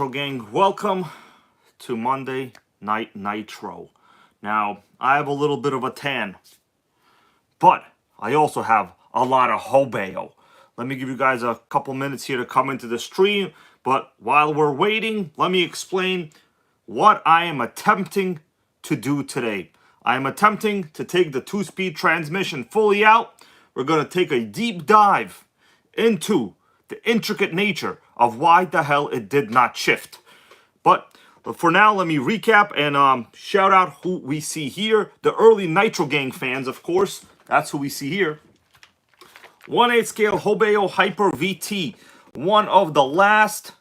Gang, welcome to Monday Night Nitro. Now, I have a little bit of a tan, but I also have a lot of Hobao. Let me give you guys a couple minutes here to come into the stream, but while we're waiting, let me explain what I am attempting to do today. I am attempting to take the two-speed transmission fully out. We're going to take a deep dive into the intricate nature of why the hell it did not shift. But for now, let me recap and shout out who we see here. The early Nitro Gang fans, of course. That's who we see here. 1/8 scale Hobao Hyper VT. One of the last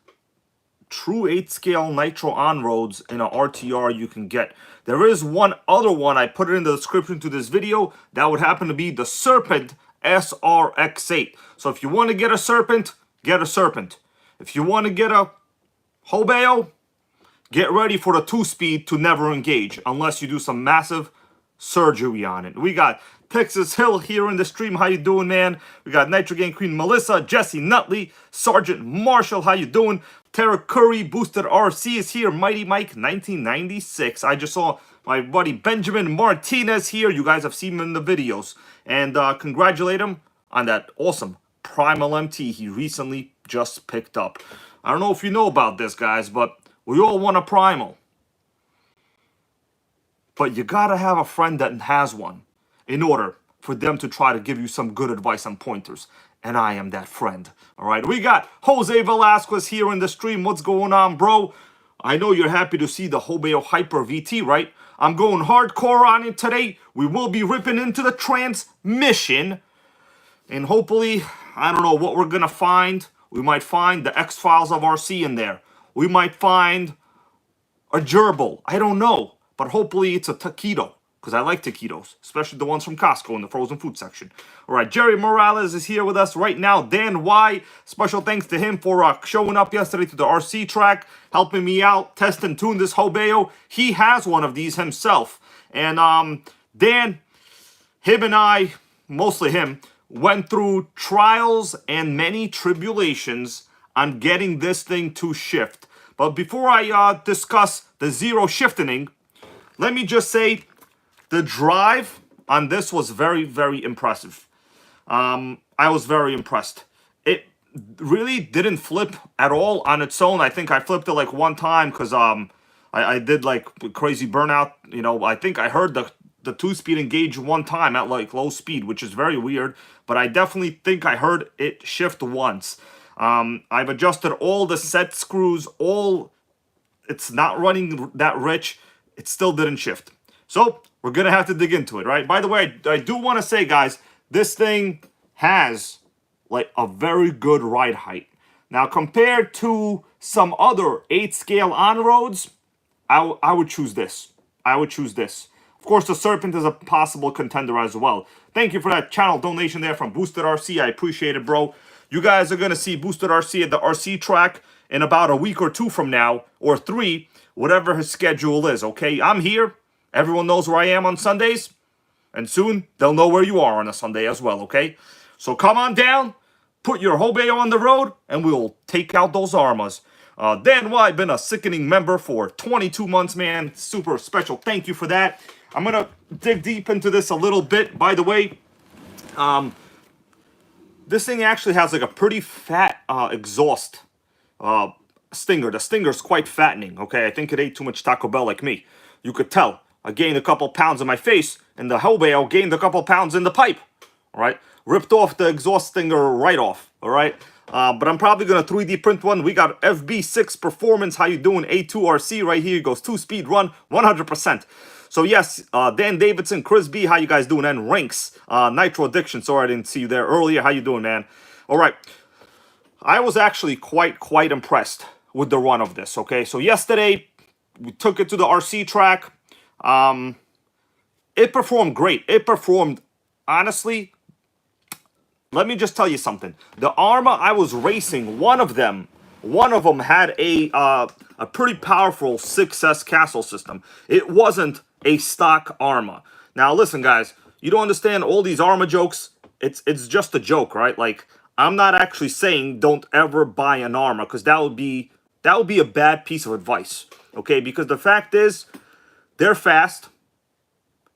true 8 scale Nitro on-roads in an RTR you can get. There is one other one. I put it in the description to this video. That would happen to be the Serpent SRX8. So if you want to get a Serpent, get a Serpent. If you want to get a Hobao, get ready for the 2-speed to never engage unless you do some massive surgery on it. We got Texas Hill here in the stream. How you doing, man? We got Nitro Gang Queen Melissa, Jesse Nutley, Sergeant Marshall. How you doing? Tara Curry, Boosted RC is here. Mighty Mike 1996. I just saw my buddy Benjamin Martinez here. You guys have seen him in the videos. And congratulate him on that awesome Primal MT he recently just picked up. I don't know if you know about this, guys, but we all want a Primal. But you gotta have a friend that has one in order for them to try to give you some good advice and pointers. And I am that friend. All right, we got Jose Velasquez here in the stream. What's going on, bro? I know you're happy to see the Hobao Hyper VT, right? I'm going hardcore on it today. We will be ripping into the transmission. And hopefully, I don't know what we're going to find. We might find the X-Files of RC in there. We might find a gerbil. I don't know. But hopefully it's a taquito, because I like taquitos, especially the ones from Costco in the frozen food section. All right, Jerry Morales is here with us right now. Dan Y, special thanks to him for showing up yesterday to the RC track, helping me out, test and tune this Hobao. He has one of these himself. And Dan, him and I, mostly him, went through trials and many tribulations on getting this thing to shift. But before I discuss the zero shifting, let me just say the drive on this was very, very impressive. I was very impressed. It really didn't flip at all on its own. I think I flipped it like one time because I did like crazy burnout. You know, I think I heard the 2-speed engage one time at like low speed, which is very weird. But I definitely think I heard it shift once. I've adjusted all the set screws. It's not running that rich. It still didn't shift. So we're going to have to dig into it, right? By the way, I do want to say, guys, this thing has like a very good ride height. Now, compared to some other 8 scale on-roads, I would choose this. I would choose this. Of course, the Serpent is a possible contender as well. Thank you for that channel donation there from Boosted RC. I appreciate it, bro. You guys are going to see Boosted RC at the RC track in about a week or 2 from now, or 3, whatever his schedule is, okay? I'm here. Everyone knows where I am on Sundays. And soon, they'll know where you are on a Sunday as well, okay? So come on down, put your Hobao on the road, and we'll take out those Armas. Dan Y, been a sickening member for 22 months, man. Super special. Thank you for that. I'm going to dig deep into this a little bit. By the way, this thing actually has like a pretty fat exhaust stinger. The stinger's quite fattening, okay? I think it ate too much Taco Bell like me. You could tell. I gained a couple pounds in my face, and the Hobao gained a couple pounds in the pipe, all right? Ripped off the exhaust stinger right off, all right? But I'm probably going to 3D print one. We got FB6 Performance. How you doing? A2RC right here. Goes 2-speed run, 100%. So yes, Dan Davidson, Chris B, how you guys doing? And Rinks, Nitro Addiction. Sorry I didn't see you there earlier. How you doing, man? All right. I was actually quite impressed with the run of this, okay? So yesterday, we took it to the RC track. It performed great. It performed, honestly, let me just tell you something. The Arma I was racing, one of them had a pretty powerful 6S castle system. It wasn't a stock Arma. Now, listen, guys, you don't understand all these Arma jokes. It's just a joke, right? Like, I'm not actually saying don't ever buy an Arma, because that would be That would be a bad piece of advice, okay? Because the fact is, they're fast,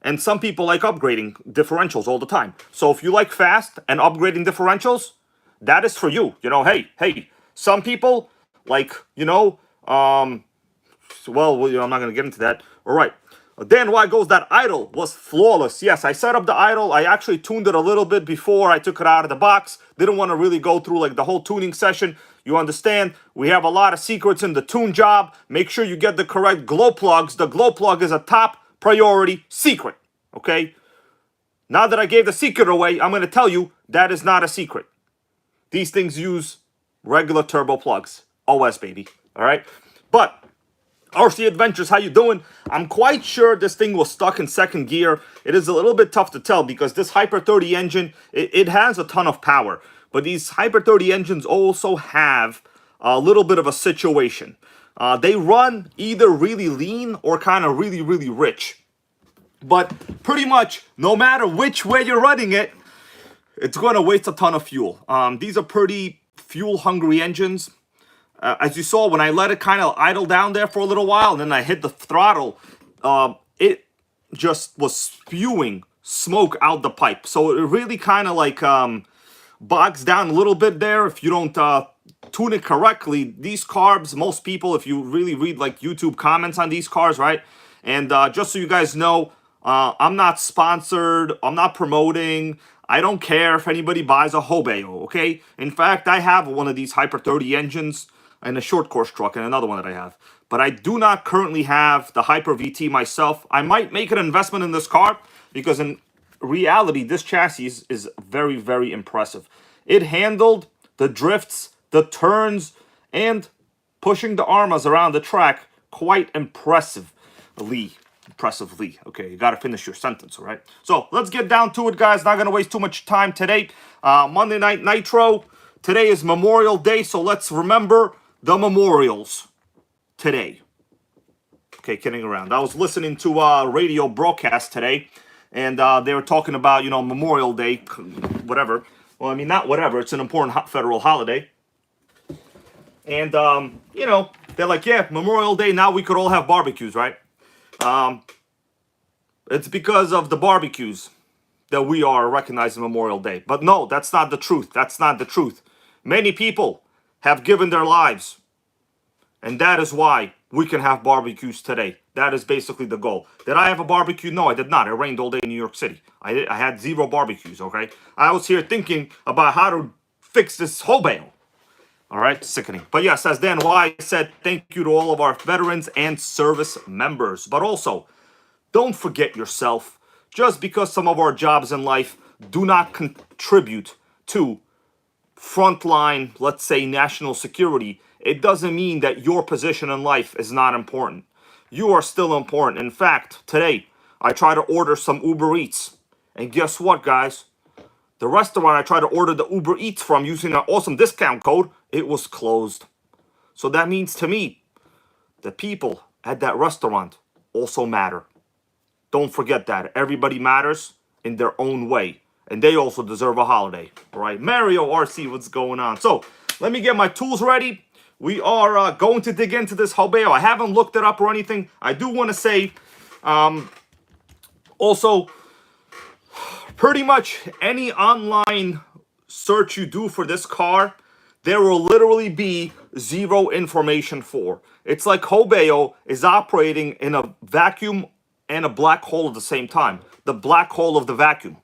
and some people like upgrading differentials all the time. So if you like fast and upgrading differentials, that is for you. You know, hey, some people like, well, I'm not going to get into that. All right. Then why goes that idle was flawless. Yes, I set up the idle. I actually tuned it a little bit before I took it out of the box. Didn't want to really go through like the whole tuning session. You understand? We have a lot of secrets in the tune job. Make sure you get the correct glow plugs. The glow plug is a top priority secret. Okay? Now that I gave the secret away, I'm going to tell you that is not a secret. These things use regular turbo plugs. OS, baby. All right? But RC Adventures, how you doing? I'm quite sure this thing was stuck in second gear. It is a little bit tough to tell because this Hyper 30 engine, it has a ton of power. But these Hyper 30 engines also have a little bit of a situation. They run either really lean or kind of really, really rich. But pretty much, no matter which way you're running it, it's going to waste a ton of fuel. These are pretty fuel-hungry engines. As you saw, when I let it kind of idle down there for a little while, and then I hit the throttle, it just was spewing smoke out the pipe. So it really kind of like bogs down a little bit there if you don't tune it correctly. These carbs, most people, if you really read like YouTube comments on these cars, right? And just so you guys know, I'm not sponsored. I'm not promoting. I don't care if anybody buys a Hobao, okay? In fact, I have one of these Hyper 30 engines and a short course truck and another one that I have. But I do not currently have the Hyper VT myself. I might make an investment in this car because in reality, this chassis is very, very impressive. It handled the drifts, the turns, and pushing the armors around the track quite impressively. Okay, you got to finish your sentence, all right? So let's get down to it, guys. Not going to waste too much time today. Monday Night Nitro. Today is Memorial Day, so let's remember the memorials today. Okay, kidding around. I was listening to a radio broadcast today, and they were talking about, Memorial Day, whatever. Well, I mean, not whatever. It's an important federal holiday. And, they're like, yeah, Memorial Day, now we could all have barbecues, right? It's because of the barbecues that we are recognizing Memorial Day. But no, that's not the truth. That's not the truth. Many people have given their lives. And that is why we can have barbecues today. That is basically the goal. Did I have a barbecue? No, I did not. It rained all day in New York City. I had 0 barbecues, okay? I was here thinking about how to fix this Hobao. All right, sickening. But yes, as Dan Y said, thank you to all of our veterans and service members. But also, don't forget yourself. Just because some of our jobs in life do not contribute to frontline, let's say, national security, it doesn't mean that your position in life is not important. You are still important. In fact, today, I tried to order some Uber Eats. And guess what, guys? The restaurant I tried to order the Uber Eats from using an awesome discount code, it was closed. So that means to me, the people at that restaurant also matter. Don't forget that. Everybody matters in their own way. And they also deserve a holiday. All right, Mario RC, what's going on? So let me get my tools ready. We are going to dig into this Hobao. I haven't looked it up or anything. I do want to say, also, pretty much any online search you do for this car, there will literally be 0 information for. It's like Hobao is operating in a vacuum and a black hole at the same time. The black hole of the vacuum,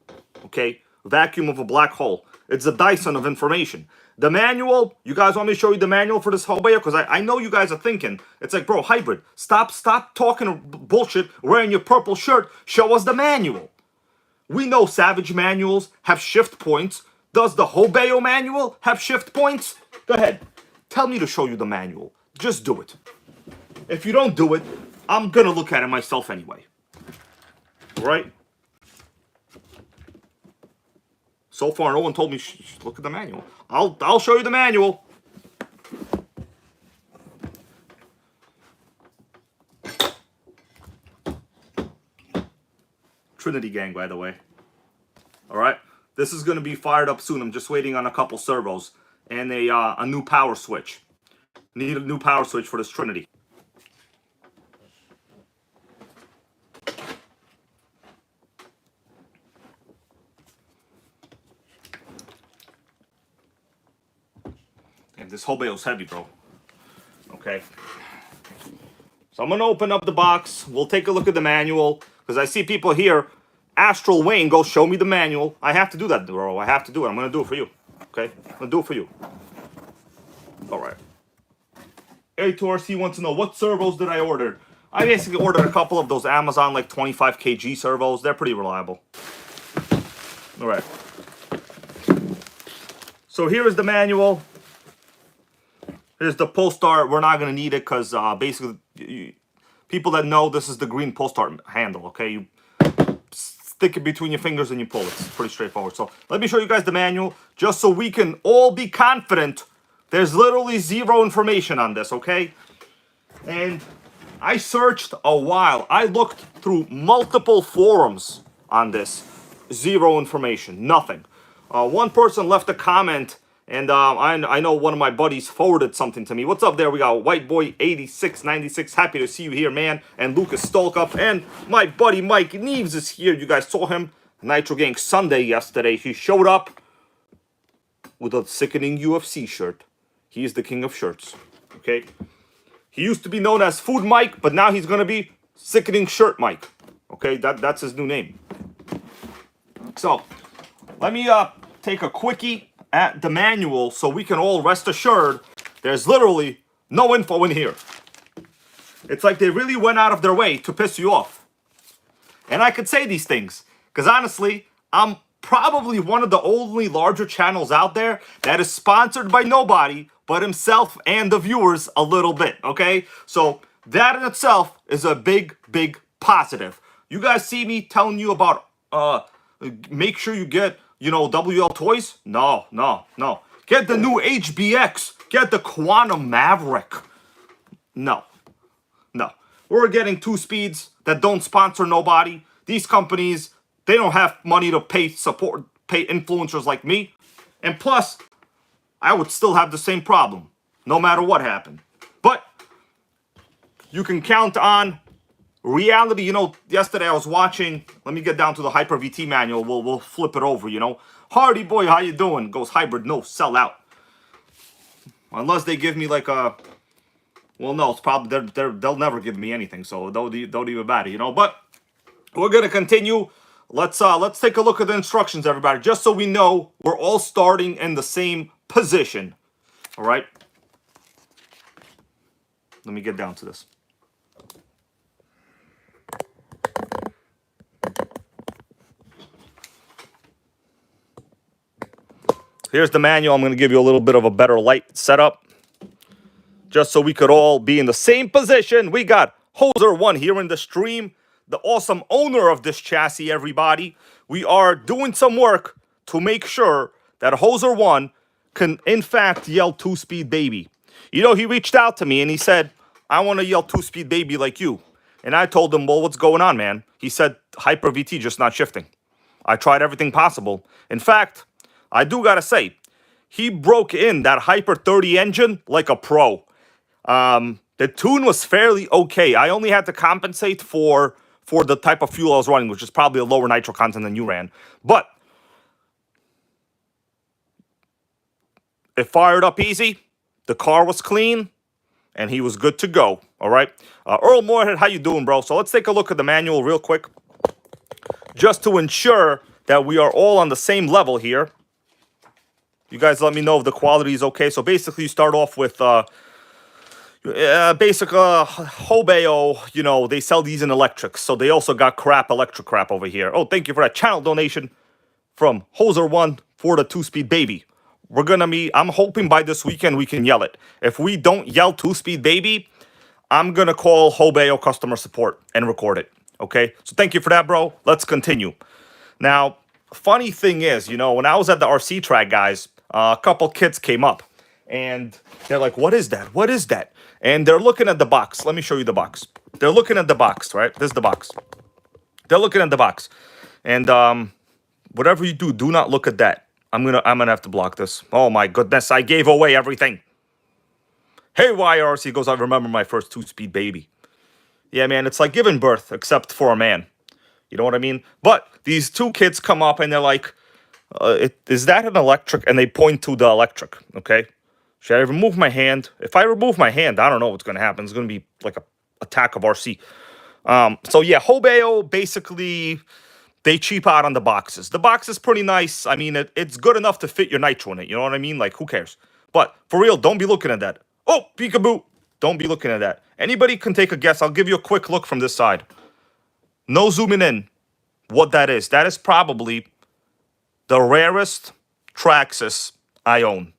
okay? Vacuum of a black hole. It's a Dyson of information. The manual, you guys want me to show you the manual for this Hobao? Because I know you guys are thinking, it's like, bro, hybrid, stop talking bullshit, wearing your purple shirt, show us the manual. We know Savage manuals have shift points. Does the Hobao manual have shift points? Go ahead. Tell me to show you the manual. Just do it. If you don't do it, I'm going to look at it myself anyway. Right? So far, no one told me, look at the manual. I'll show you the manual. Trinity gang, by the way. All right, this is going to be fired up soon. I'm just waiting on a couple servos and a new power switch. Need a new power switch for this Trinity. And this Hobao's heavy, bro. Okay. So I'm going to open up the box. We'll take a look at the manual. Because I see people here. Astral Wayne, go show me the manual. I have to do that, bro. I have to do it. I'm going to do it for you. Okay? I'm going to do it for you. All right. A2RC wants to know, what servos did I order? I basically ordered a couple of those Amazon, like 25 kg servos. They're pretty reliable. All right. So here is the manual. Here's the pull start. We're not going to need it because basically, people that know, this is the green pull start handle, okay? You stick it between your fingers and you pull it. It's pretty straightforward. So let me show you guys the manual just so we can all be confident. There's literally zero information on this, okay? And I searched a while. I looked through multiple forums on this. Zero information. Nothing. One person left a comment, and I know one of my buddies forwarded something to me. What's up there? We got White Boy 8696. Happy to see you here, man. And Lucas Stolkup. And my buddy Mike Neves is here. You guys saw him. Nitro Gang Sunday yesterday. He showed up with a sickening UFC shirt. He is the king of shirts. Okay? He used to be known as Food Mike, but now he's going to be Sickening Shirt Mike. Okay? That's his new name. So, let me take a quickie at the manual so we can all rest assured there's literally no info in here. It's like they really went out of their way to piss you off. And I could say these things because honestly, I'm probably one of the only larger channels out there that is sponsored by nobody but himself and the viewers a little bit, okay? So that in itself is a big, big positive. You guys see me telling you about make sure you get, you know, WL toys? No. Get the new HBX. Get the Quantum Maverick. No. We're getting 2-speeds that don't sponsor nobody. These companies, they don't have money to pay influencers like me. And plus, I would still have the same problem, no matter what happened. But you can count on reality. You know, yesterday I was watching, let me get down to the Hyper VT manual. We'll flip it over, you know. Hardy boy, how you doing? Goes hybrid, no, sell out. Unless they give me like a, well, no, it's probably, they'll never give me anything, so don't even matter, you know. But we're going to continue. Let's take a look at the instructions, everybody, just so we know we're all starting in the same position. All right? Let me get down to this. Here's the manual. I'm going to give you a little bit of a better light setup, just so we could all be in the same position. We got Hoser1 here in the stream, the awesome owner of this chassis, everybody. We are doing some work to make sure that Hoser1 can, in fact, yell 2-speed baby. You know, he reached out to me and he said, I want to yell 2-speed baby like you. And I told him, well, what's going on, man? He said, Hyper VT just not shifting. I tried everything possible. In fact, I do got to say, he broke in that Hyper 30 engine like a pro. The tune was fairly okay. I only had to compensate for the type of fuel I was running, which is probably a lower nitro content than you ran. But it fired up easy. The car was clean, and he was good to go. All right. Earl Moorhead, how you doing, bro? So let's take a look at the manual real quick, just to ensure that we are all on the same level here. You guys let me know if the quality is okay. So basically, you start off with Hobao, you know, they sell these in electrics. So they also got electric crap over here. Oh, thank you for that channel donation from Hoser1 for the 2-speed baby. We're going to be, I'm hoping by this weekend we can yell it. If we don't yell 2-speed baby, I'm going to call Hobao customer support and record it. Okay? So thank you for that, bro. Let's continue. Now, funny thing is, you know, when I was at the RC track, guys, a couple kids came up and they're like, what is that? What is that? And they're looking at the box. Let me show you the box. They're looking at the box, right? This is the box. They're looking at the box. And whatever you do, do not look at that. I'm gonna have to block this. Oh my goodness, I gave away everything. Hey, YRC goes, I remember my first two-speed baby. Yeah, man, it's like giving birth, except for a man. You know what I mean? But these two kids come up and they're like, is that an electric? And they point to the electric, okay? Should I remove my hand? If I remove my hand, I don't know what's going to happen. It's going to be like a attack of RC. So yeah, Hobao, basically, they cheap out on the boxes. The box is pretty nice. I mean, it's good enough to fit your Nitro in it. You know what I mean? Like, who cares? But for real, don't be looking at that. Oh, peekaboo. Don't be looking at that. Anybody can take a guess. I'll give you a quick look from this side. No zooming in. What that is. That is probably the rarest Traxxas I own.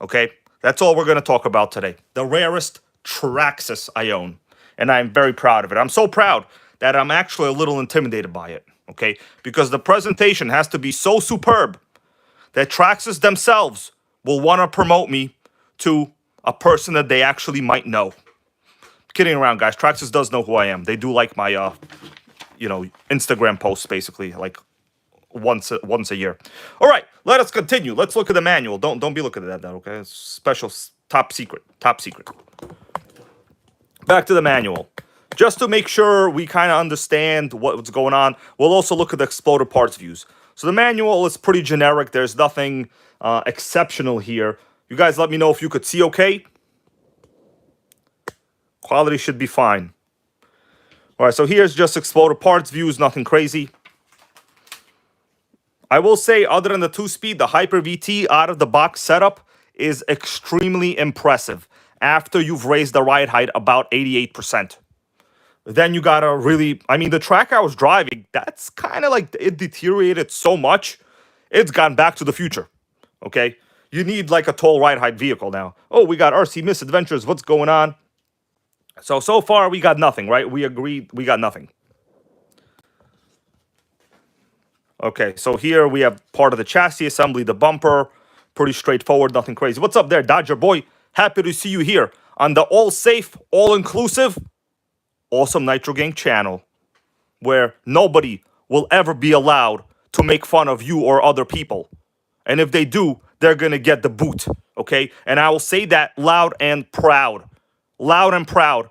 Okay? That's all we're going to talk about today. The rarest Traxxas I own. And I'm very proud of it. I'm so proud that I'm actually a little intimidated by it. Okay? Because the presentation has to be so superb that Traxxas themselves will want to promote me to a person that they actually might know. Kidding around, guys. Traxxas does know who I am. They do like my, Instagram posts, basically, like once a year. All right, let us continue. Let's look at the manual. Don't be looking at that, okay? It's special, top secret. Back to the manual. Just to make sure we kind of understand what's going on, we'll also look at the exploded parts views. So the manual is pretty generic. There's nothing exceptional here. You guys let me know if you could see okay. Quality should be fine. All right, so here's just exploded parts views, nothing crazy. I will say, other than the two-speed, the Hyper VT out-of-the-box setup is extremely impressive after you've raised the ride height about 88%. Then you gotta really, I mean, the track I was driving, that's kind of like, it deteriorated so much, it's gone back to the future, okay? You need like a tall ride height vehicle now. Oh, we got RC Misadventures, what's going on? So far we got nothing, right? We agreed we got nothing. Okay, so here we have part of the chassis assembly, the bumper, pretty straightforward, nothing crazy. What's up there, Dodger boy? Happy to see you here on the all-safe, all-inclusive, awesome Nitro Gang channel, where nobody will ever be allowed to make fun of you or other people. And if they do, they're gonna get the boot, okay? And I will say that loud and proud. Loud and proud.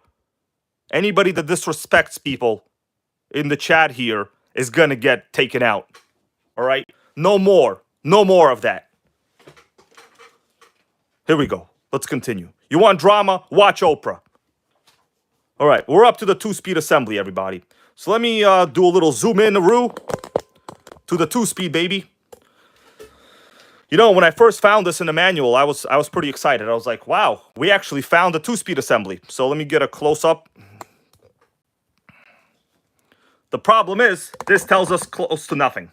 Anybody that disrespects people in the chat here is gonna get taken out. All right? No more. No more of that. Here we go. Let's continue. You want drama? Watch Oprah. All right, we're up to the two-speed assembly, everybody. So let me do a little zoom in-a-roo to the two-speed, baby. You know, when I first found this in the manual, I was pretty excited. I was like, wow, we actually found a two-speed assembly. So let me get a close-up. The problem is, this tells us close to nothing.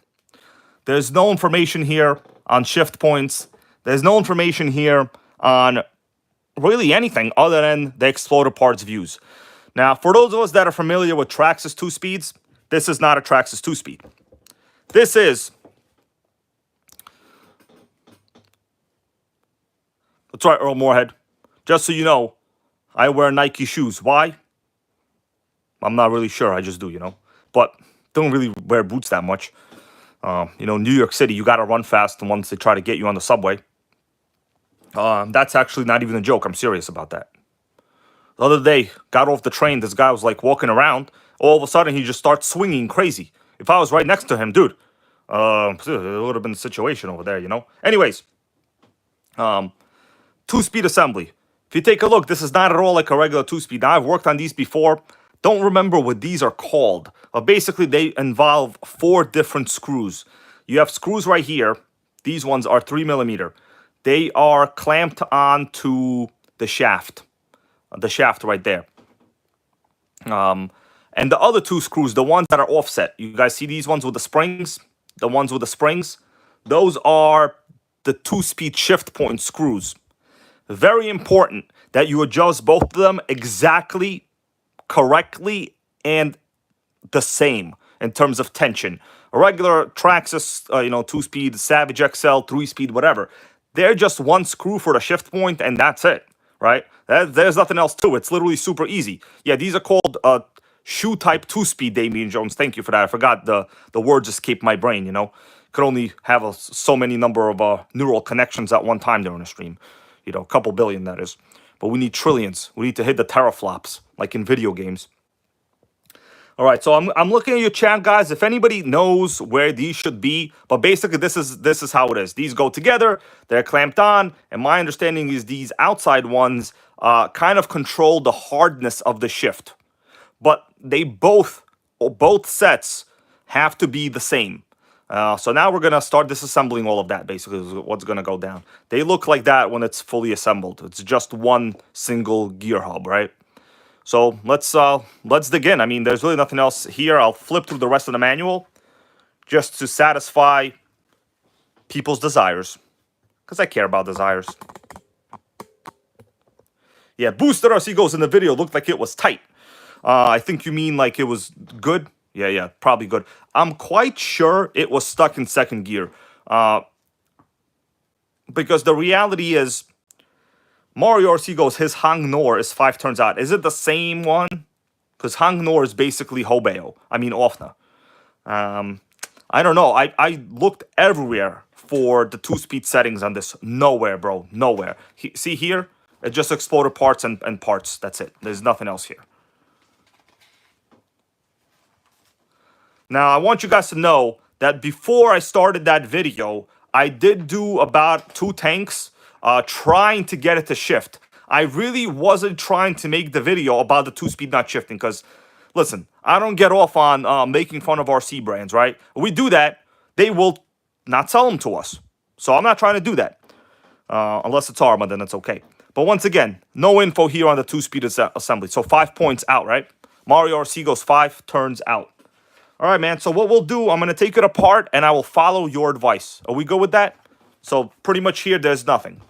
There's no information here on shift points. There's no information here on really anything other than the exploded parts views. Now, for those of us that are familiar with Traxxas two-speeds, this is not a Traxxas two-speed. This is... That's right, Earl Moorhead. Just so you know, I wear Nike shoes. Why? I'm not really sure. I just do, you know. But don't really wear boots that much. New York City, you got to run fast once they try to get you on the subway. That's actually not even a joke. I'm serious about that. The other day, got off the train. This guy was like walking around. All of a sudden, he just starts swinging crazy. If I was right next to him, dude, it would have been a situation over there, you know. Anyways, two-speed assembly. If you take a look, this is not at all like a regular two-speed. Now, I've worked on these before. Don't remember what these are called. Basically, they involve 4 different screws. You have screws right here. These ones are 3mm. They are clamped onto the shaft. The shaft right there. And the other 2 screws, the ones that are offset. You guys see these ones with the springs? The ones with the springs? Those are the two-speed shift point screws. Very important that you adjust both of them exactly, correctly, and the same in terms of tension. A regular Traxxas, 2-speed, Savage XL, 3-speed, whatever. They're just one screw for the shift point, and that's it, right? There's nothing else to it. It's literally super easy. Yeah, these are called shoe type 2-speed, Damian Jones. Thank you for that. I forgot the word just escaped my brain, you know. Could only have so many number of neural connections at one time during a stream. You know, a couple billion, that is. But we need trillions. We need to hit the teraflops, like in video games. All right, so I'm looking at your chat, guys. If anybody knows where these should be, but basically this is how it is. These go together, they're clamped on, and my understanding is these outside ones kind of control the hardness of the shift. But they both sets have to be the same. So now we're gonna start disassembling all of that. Basically, is what's gonna go down. They look like that when it's fully assembled. It's just one single gear hub, right? So let's dig in. I mean, there's really nothing else here. I'll flip through the rest of the manual just to satisfy people's desires, because I care about desires. Yeah, Booster RC goes in the video looked like it was tight. I think you mean like it was good. Yeah, probably good. I'm quite sure it was stuck in second gear, because the reality is, Mario RC goes, his Hang Nor is 5 turns out. Is it the same one? Because Hang Nor is basically Hobao. I mean, Ofna. I don't know. I looked everywhere for the 2-speed settings on this. Nowhere, bro. Nowhere. See here? It just exploded parts and parts. That's it. There's nothing else here. Now, I want you guys to know that before I started that video, I did do about 2 tanks trying to get it to shift. I really wasn't trying to make the video about the 2-speed not shifting because, listen, I don't get off on making fun of RC brands, right? If we do that, they will not sell them to us. So I'm not trying to do that. Unless it's Arma, then it's okay. But once again, no info here on the 2-speed assembly. So 5 points out, right? Mario RC goes 5 turns out. All right, man. So what we'll do, I'm going to take it apart and I will follow your advice. Are we good with that? So pretty much here, there's nothing.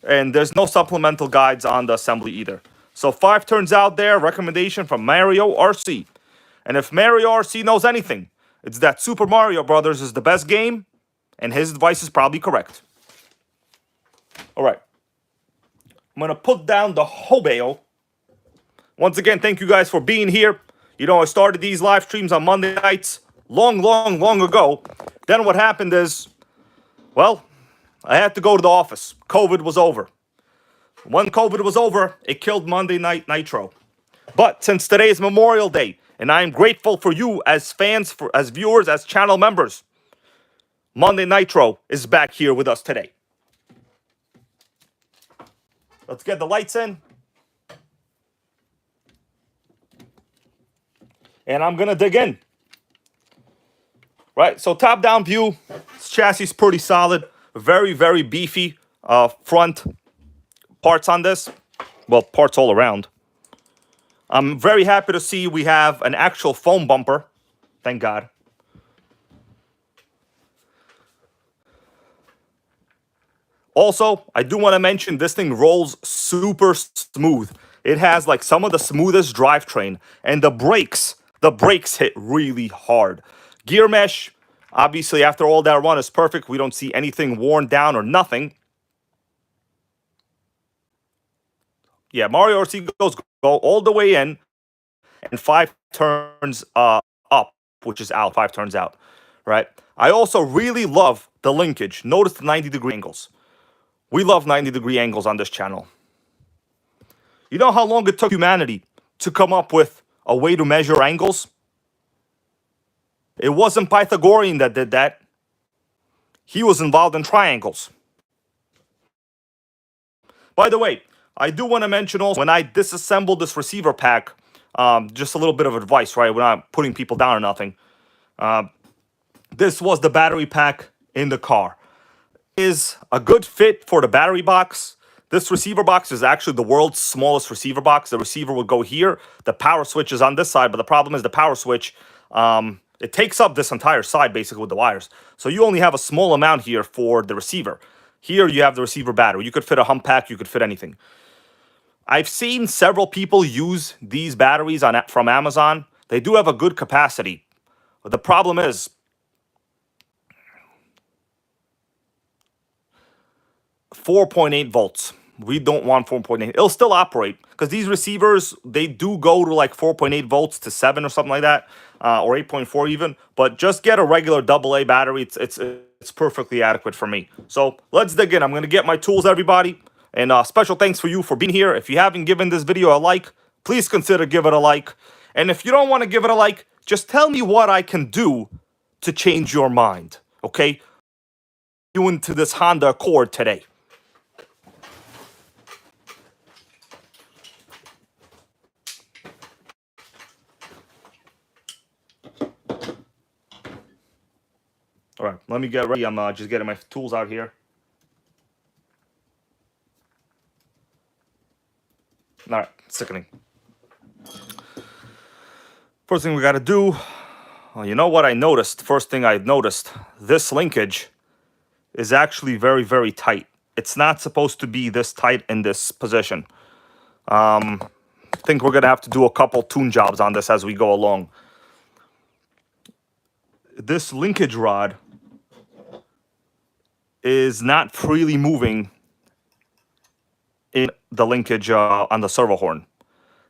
And there's no supplemental guides on the assembly either. So 5 turns out there, recommendation from Mario RC. And if Mario RC knows anything, it's that Super Mario Brothers is the best game, and his advice is probably correct. All right. I'm going to put down the Hobao. Once again, thank you guys for being here. You know, I started these live streams on Monday nights long ago. Then what happened is, well, I had to go to the office. COVID was over. When COVID was over, it killed Monday Night Nitro. But since today is Memorial Day, and I am grateful for you as fans, as viewers, as channel members, Monday Nitro is back here with us today. Let's get the lights in. And I'm going to dig in. Right, so top-down view. This chassis is pretty solid. Very beefy front parts on this. Well, parts all around. I'm very happy to see we have an actual foam bumper. Thank God. Also, I do want to mention this thing rolls super smooth. It has like some of the smoothest drivetrain. And the brakes hit really hard. Gear mesh, obviously after all that run, is perfect. We don't see anything worn down or nothing. Yeah, Mario RC go all the way in and 5 turns up, which is out, 5 turns out, right? I also really love the linkage. Notice the 90-degree angles. We love 90-degree angles on this channel. You know how long it took humanity to come up with a way to measure angles? It wasn't Pythagorean that did that. He was involved in triangles. By the way, I do want to mention also, when I disassembled this receiver pack, just a little bit of advice, right? We're not putting people down or nothing. This was the battery pack in the car. Is a good fit for the battery box. This receiver box is actually the world's smallest receiver box. The receiver would go here. The power switch is on this side, but the problem is the power switch, it takes up this entire side basically with the wires. So you only have a small amount here for the receiver. Here you have the receiver battery. You could fit a hump pack. You could fit anything. I've seen several people use these batteries from Amazon. They do have a good capacity. But the problem is, 4.8 volts. We don't want 4.8. It'll still operate because these receivers, they do go to like 4.8 volts to 7 or something like that, or 8.4 even. But just get a regular AA battery. It's it's perfectly adequate for me. So let's dig in. I'm going to get my tools, everybody. And special thanks for you for being here. If you haven't given this video a like, please consider give it a like. And if you don't want to give it a like, just tell me what I can do to change your mind. Okay? You into this Honda Accord today. All right, let me get ready. I'm just getting my tools out here. All right, sickening. First thing we got to do, well, you know what I noticed? First thing I noticed, this linkage is actually very, very tight. It's not supposed to be this tight in this position. I think we're going to have to do a couple tune jobs on this as we go along. This linkage rod is not freely moving in the linkage on the servo horn.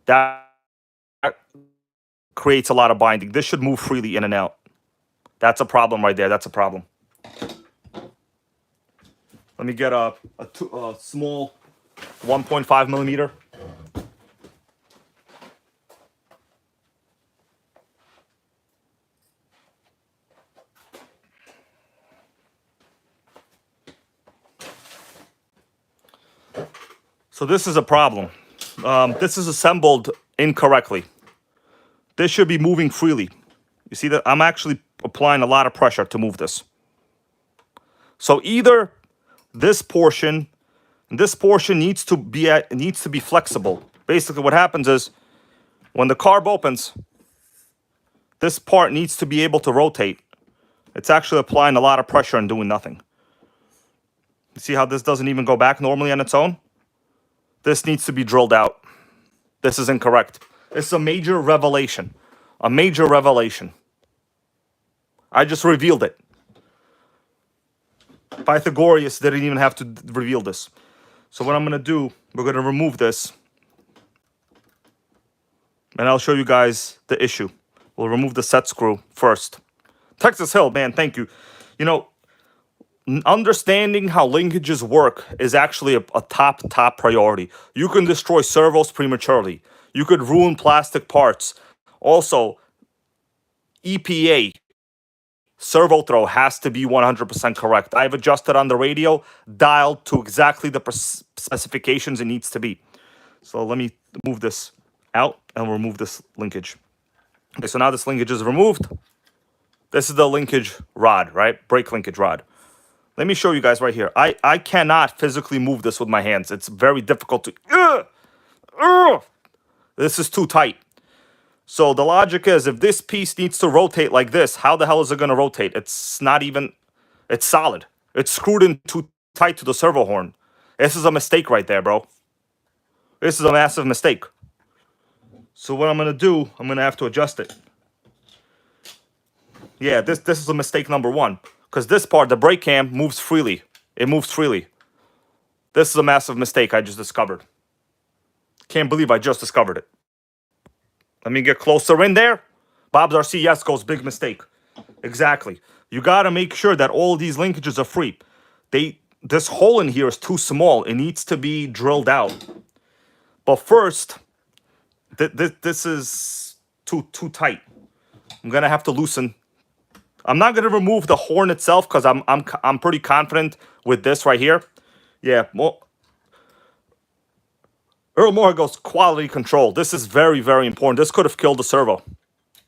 That creates a lot of binding. This should move freely in and out. That's a problem right there. That's a problem. Let me get a small 1.5 millimeter. So this is a problem. This is assembled incorrectly. This should be moving freely. You see that I'm actually applying a lot of pressure to move this. So either this portion needs to be flexible. Basically what happens is when the carb opens, this part needs to be able to rotate. It's actually applying a lot of pressure and doing nothing. You see how this doesn't even go back normally on its own? This needs to be drilled out. This is incorrect. It's a major revelation. A major revelation. I just revealed it. Pythagoras didn't even have to reveal this. So what I'm going to do, we're going to remove this. And I'll show you guys the issue. We'll remove the set screw first. Texas Hill, man, thank you. You know, understanding how linkages work is actually a top priority. You can destroy servos prematurely. You could ruin plastic parts. Also, EPA servo throw has to be 100% correct. I've adjusted on the radio, dialed to exactly the specifications it needs to be. So let me move this out and remove this linkage. Okay, so now this linkage is removed. This is the linkage rod, right? Brake linkage rod. Let me show you guys right here. I cannot physically move this with my hands. It's very difficult to... This is too tight. So the logic is if this piece needs to rotate like this, how the hell is it going to rotate? It's not even... It's solid. It's screwed in too tight to the servo horn. This is a mistake right there, bro. This is a massive mistake. So what I'm going to do, I'm going to have to adjust it. Yeah, this is a mistake number one. Because this part, the brake cam, moves freely. It moves freely. This is a massive mistake I just discovered. Can't believe I just discovered it. Let me get closer in there. Bob's RC, yes, goes big mistake. Exactly. You got to make sure that all these linkages are free. This hole in here is too small. It needs to be drilled out. But first, this is too tight. I'm going to have to loosen. I'm not going to remove the horn itself because I'm pretty confident with this right here. Yeah, Earl Moore goes quality control. This is very, very important. This could have killed the servo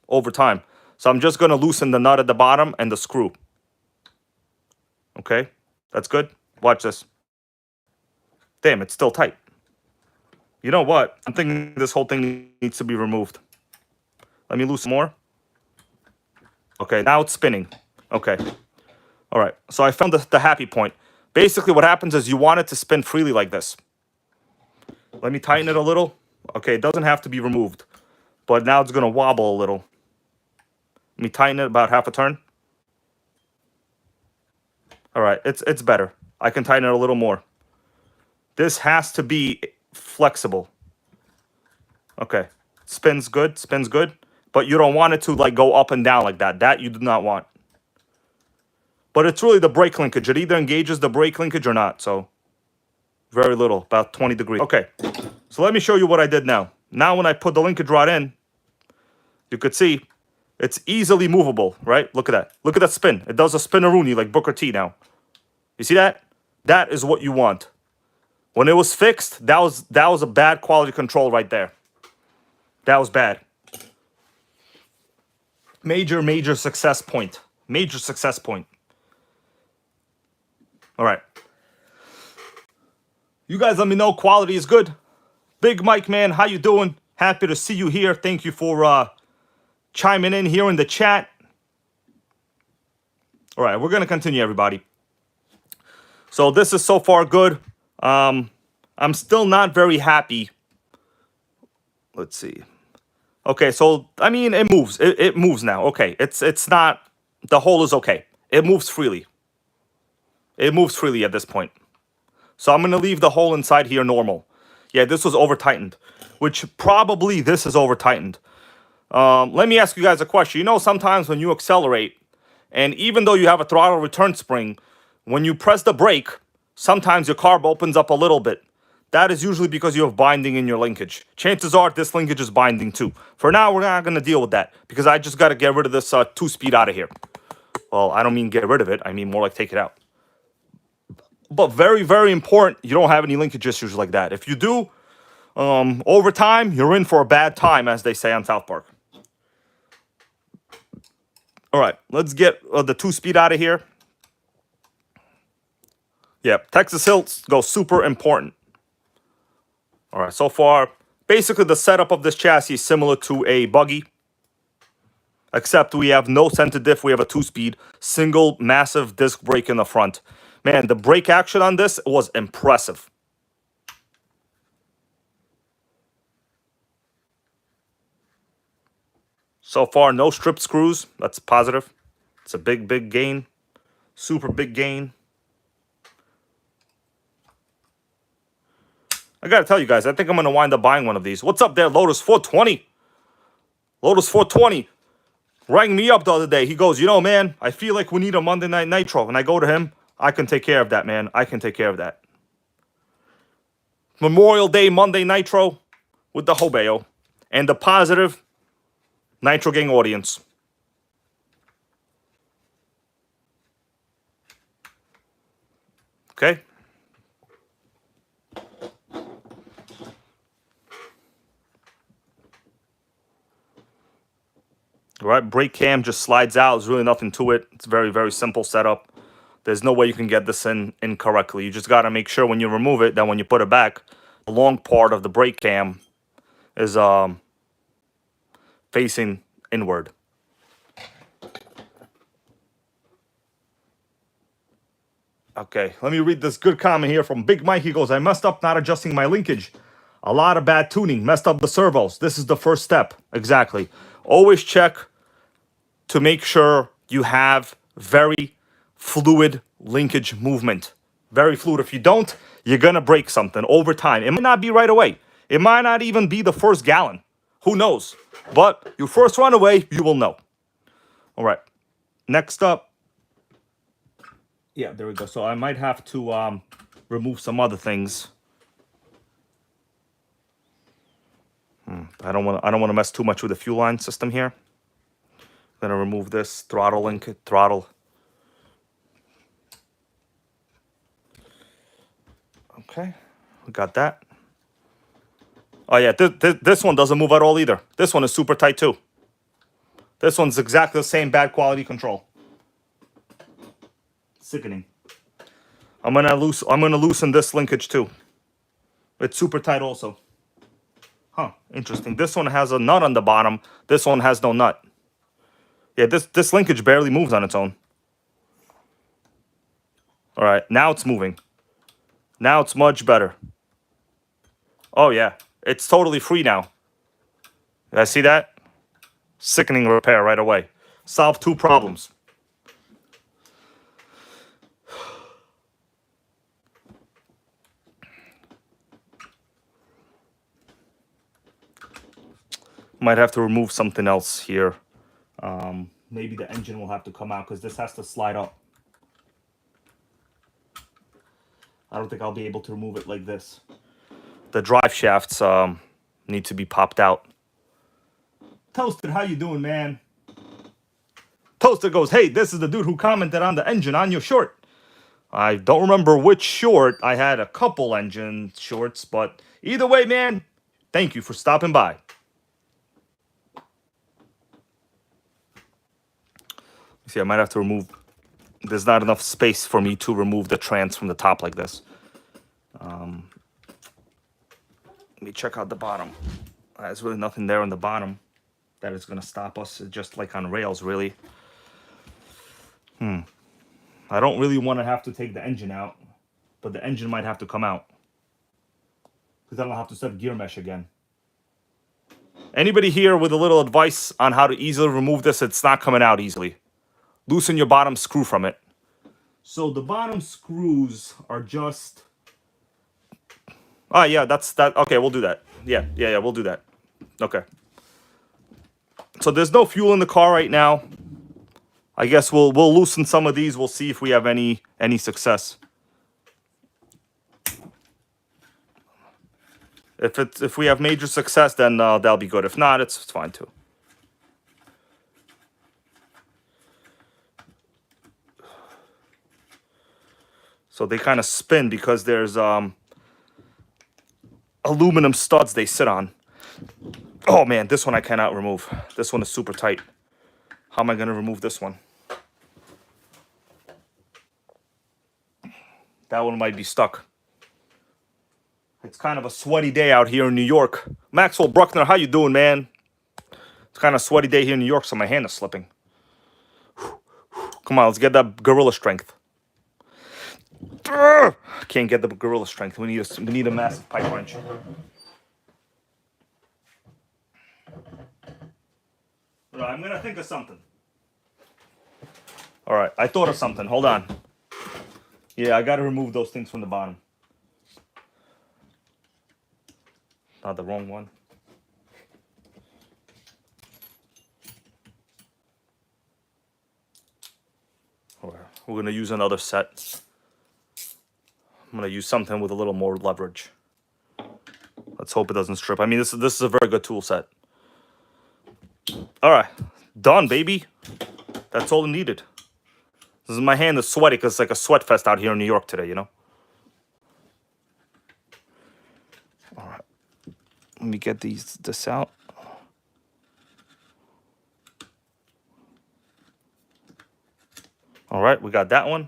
over time. So I'm just going to loosen the nut at the bottom and the screw. Okay, that's good. Watch this. Damn, it's still tight. You know what? I'm thinking this whole thing needs to be removed. Let me loosen more. Okay, now it's spinning. Okay. All right. So I found the happy point. Basically, what happens is you want it to spin freely like this. Let me tighten it a little. Okay, it doesn't have to be removed. But now it's going to wobble a little. Let me tighten it about half a turn. All right, it's better. I can tighten it a little more. This has to be flexible. Okay. Spins good, spins good. But you don't want it to like go up and down like that. That you do not want. But it's really the brake linkage. It either engages the brake linkage or not. So very little, about 20 degrees. Okay, so let me show you what I did now. Now when I put the linkage rod in, you could see it's easily movable, right? Look at that. Look at that spin. It does a spinneroonie like Booker T now. You see that? That is what you want. When it was fixed, that was a bad quality control right there. That was bad. Major success point. Major success point. All right. You guys let me know quality is good. Big Mike, man, how you doing? Happy to see you here. Thank you for chiming in here in the chat. All right, we're going to continue, everybody. So this is so far good. I'm still not very happy. Let's see. Okay, so, I mean, it moves. It moves now. Okay, it's not... The hole is okay. It moves freely. It moves freely at this point. So I'm going to leave the hole inside here normal. Yeah, this was over-tightened, which probably this is over-tightened. Let me ask you guys a question. You know, sometimes when you accelerate, and even though you have a throttle return spring, when you press the brake, sometimes your carb opens up a little bit. That is usually because you have binding in your linkage. Chances are this linkage is binding too. For now, we're not going to deal with that because I just got to get rid of this 2-speed out of here. Well, I don't mean get rid of it. I mean more like take it out. But very important, you don't have any linkage issues like that. If you do, over time, you're in for a bad time, as they say on South Park. All right, let's get the 2-speed out of here. Yeah, Texas Hills go super important. All right, so far, basically the setup of this chassis is similar to a buggy, except we have no center diff. We have a 2-speed, single massive disc brake in the front. Man, the brake action on this was impressive. So far, no strip screws. That's positive. It's a big gain. Super big gain. I gotta tell you guys, I think I'm gonna wind up buying one of these. What's up there, Lotus 420? Lotus 420 rang me up the other day. He goes, you know, man, I feel like we need a Monday Night Nitro. And I go to him, I can take care of that, man. I can take care of that. Memorial Day Monday Nitro with the Hobao and the positive Nitro Gang audience. Okay? All right, brake cam just slides out. There's really nothing to it. It's very simple setup. There's no way you can get this in incorrectly. You just got to make sure when you remove it, that when you put it back, the long part of the brake cam is facing inward. Okay, let me read this good comment here from Big Mike. He goes, I messed up not adjusting my linkage. A lot of bad tuning. Messed up the servos. This is the first step. Exactly. Always check to make sure you have very fluid linkage movement. Very fluid. If you don't, you're going to break something over time. It might not be right away. It might not even be the first gallon. Who knows? But you first run away, you will know. All right. Next up. Yeah, there we go. So I might have to remove some other things. I don't want to mess too much with the fuel line system here. I'm gonna remove this throttle link, throttle. Okay, we got that. Oh yeah, this one doesn't move at all either. This one is super tight too. This one's exactly the same bad quality control. Sickening. I'm gonna loosen this linkage too. It's super tight also. Huh, interesting. This one has a nut on the bottom. This one has no nut. Yeah, this linkage barely moves on its own. All right, now it's moving. Now it's much better. Oh yeah, it's totally free now. You guys see that? Sickening repair right away. Solved 2 problems. Might have to remove something else here. Maybe the engine will have to come out because this has to slide up. I don't think I'll be able to remove it like this. The drive shafts need to be popped out. Toasted, how you doing, man? Toasted goes, hey, this is the dude who commented on the engine on your short. I don't remember which short. I had a couple engine shorts, but either way, man, thank you for stopping by. See, I might have to remove... There's not enough space for me to remove the trans from the top like this. Let me check out the bottom. There's really nothing there on the bottom that is going to stop us. It's just like on rails, really. I don't really want to have to take the engine out, but the engine might have to come out, because then I'll have to set gear mesh again. Anybody here with a little advice on how to easily remove this? It's not coming out easily. Loosen your bottom screw from it. So the bottom screws are just... Oh, yeah, that's that. Okay, we'll do that. Yeah, we'll do that. Okay. So there's no fuel in the car right now. I guess we'll loosen some of these. We'll see if we have any success. If we have major success, then that'll be good. If not, it's fine too. So they kind of spin because there's aluminum studs they sit on. Oh man, this one I cannot remove. This one is super tight. How am I going to remove this one? That one might be stuck. It's kind of a sweaty day out here in New York. Maxwell Bruckner, how you doing, man? It's kind of a sweaty day here in New York, so my hand is slipping. Come on, let's get that gorilla strength. Can't get the gorilla strength. We need a massive pipe wrench. I'm gonna think of something. All right, I thought of something. Hold on. Yeah, I gotta remove those things from the bottom. Not the wrong one. All right, we're gonna use another set. I'm gonna use something with a little more leverage. Let's hope it doesn't strip. I mean, this is a very good tool set. All right, done, baby. That's all it needed. My hand is sweaty because it's like a sweat fest out here in New York today, you know? All right. Let me get this out. All right, we got that one.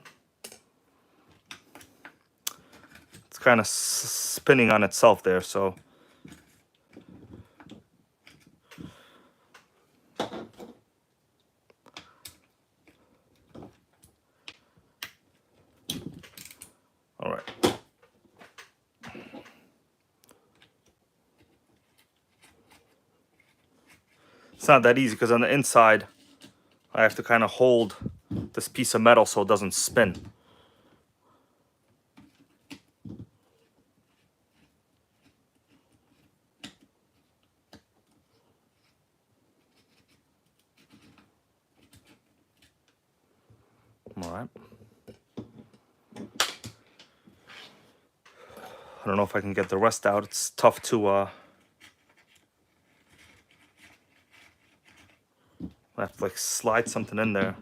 It's kind of spinning on itself there, so... All right. It's not that easy because on the inside, I have to kind of hold this piece of metal so it doesn't spin. All right. I don't know if I can get the rest out. It's tough to I have to like slide something in there.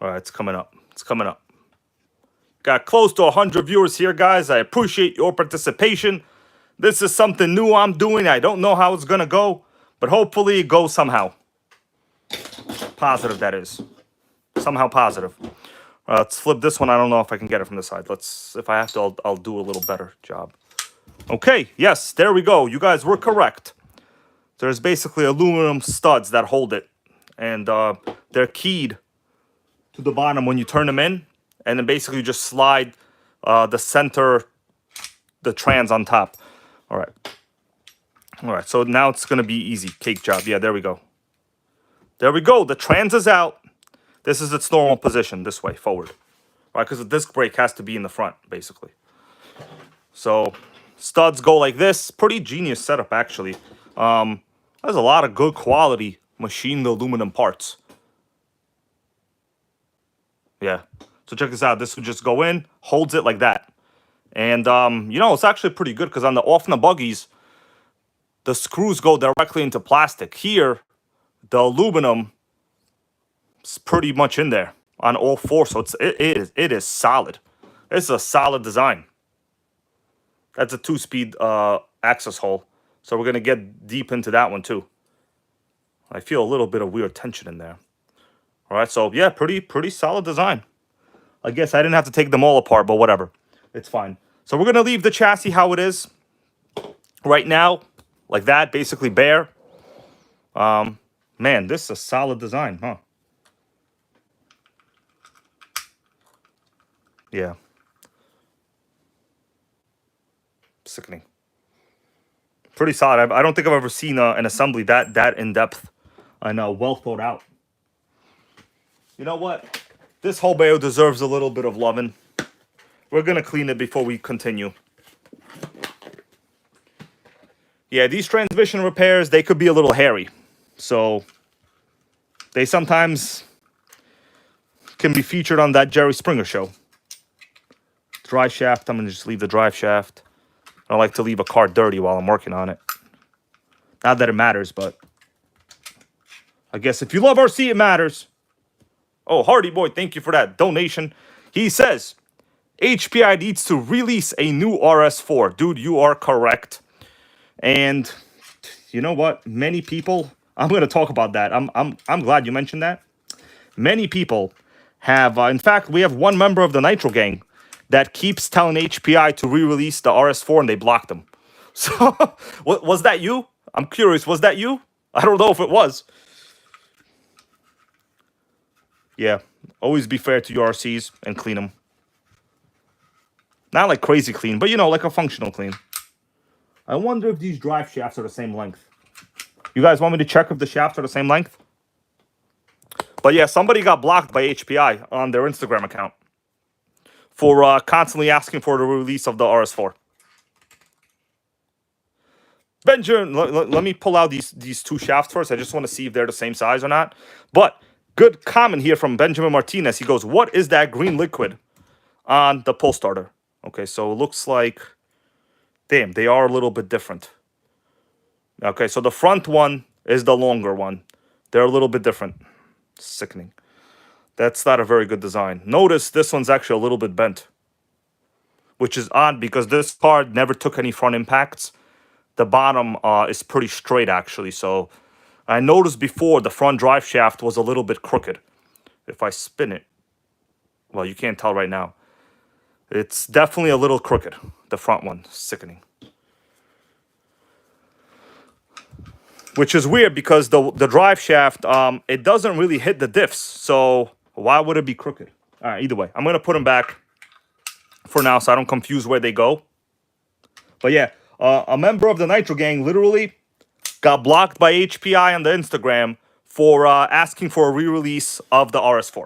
All right, it's coming up. It's coming up. Got close to 100 viewers here, guys. I appreciate your participation. This is something new I'm doing. I don't know how it's going to go, but hopefully it goes somehow. Positive, that is. Somehow positive. Let's flip this one. I don't know if I can get it from the side. If I have to, I'll do a little better job. Okay, yes, there we go. You guys were correct. There's basically aluminum studs that hold it. And they're keyed to the bottom when you turn them in. And then basically you just slide the center, the trans on top. All right. All right, so now it's going to be easy. Cake job. Yeah, there we go. There we go. The trans is out. This is its normal position, this way, forward. All right, because the disc brake has to be in the front, basically. So studs go like this. Pretty genius setup, actually. There's a lot of good quality Machine the aluminum parts. Yeah. So check this out. This would just go in, holds it like that. And, you know, it's actually pretty good because on the off-the buggies, the screws go directly into plastic. Here, the aluminum is pretty much in there on all four. So it is solid. It's a solid design. That's a 2-speed access hole. So we're going to get deep into that one too. I feel a little bit of weird tension in there. All right, so yeah, pretty solid design. I guess I didn't have to take them all apart, but whatever. It's fine. So we're going to leave the chassis how it is right now, like that, basically bare. Man, this is a solid design, huh? Yeah. Sickening. Pretty solid. I don't think I've ever seen an assembly that in-depth and well thought out. You know what? This Hobao deserves a little bit of loving. We're going to clean it before we continue. Yeah, these transmission repairs, they could be a little hairy. So, they sometimes can be featured on that Jerry Springer show. Drive shaft, I'm going to just leave the drive shaft. I don't like to leave a car dirty while I'm working on it. Not that it matters, but I guess if you love RC, it matters. Oh, Hardy Boy, thank you for that donation. He says, HPI needs to release a new RS4. Dude, you are correct. And you know what? Many people, I'm going to talk about that. I'm glad you mentioned that. Many people have, in fact, we have one member of the Nitro gang that keeps telling HPI to re-release the RS4 and they blocked him. So, was that you? I'm curious, was that you? I don't know if it was. Yeah, always be fair to your RCs and clean them. Not like crazy clean, but you know, like a functional clean. I wonder if these drive shafts are the same length. You guys want me to check if the shafts are the same length? But yeah, somebody got blocked by HPI on their Instagram account for constantly asking for the release of the RS4. Benjamin, let me pull out these two shafts first. I just want to see if they're the same size or not. But good comment here from Benjamin Martinez. He goes, what is that green liquid on the pull starter? Okay, so it looks like, damn, they are a little bit different. Okay, so the front one is the longer one. They're a little bit different. Sickening. That's not a very good design. Notice this one's actually a little bit bent, which is odd because this car never took any front impacts. The bottom is pretty straight, actually. So I noticed before the front drive shaft was a little bit crooked. If I spin it, well, you can't tell right now. It's definitely a little crooked, the front one. Sickening. Which is weird because the drive shaft, it doesn't really hit the diffs. So why would it be crooked? All right, either way. I'm going to put them back for now so I don't confuse where they go. But yeah, a member of the Nitro gang literally got blocked by HPI on the Instagram for asking for a re-release of the RS4.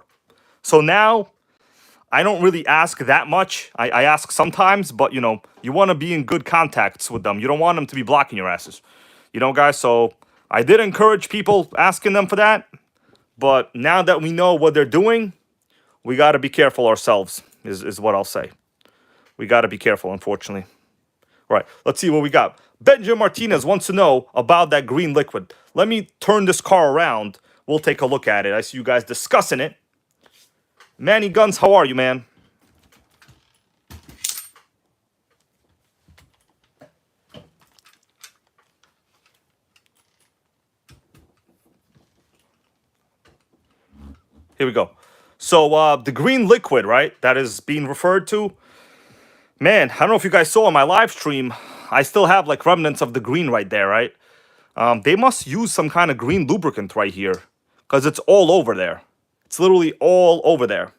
So now I don't really ask that much. I ask sometimes, but you know, you want to be in good contacts with them. You don't want them to be blocking your asses. You know, guys, so I did encourage people asking them for that. But now that we know what they're doing, we got to be careful ourselves, is what I'll say. We got to be careful, unfortunately. All right, let's see what we got. Benjamin Martinez wants to know about that green liquid. Let me turn this car around. We'll take a look at it. I see you guys discussing it. Manny Guns, how are you, man? Here we go. So the green liquid, right, that is being referred to. Man, I don't know if you guys saw on my live stream, I still have like remnants of the green right there, right? They must use some kind of green lubricant right here because it's all over there. It's literally all over there.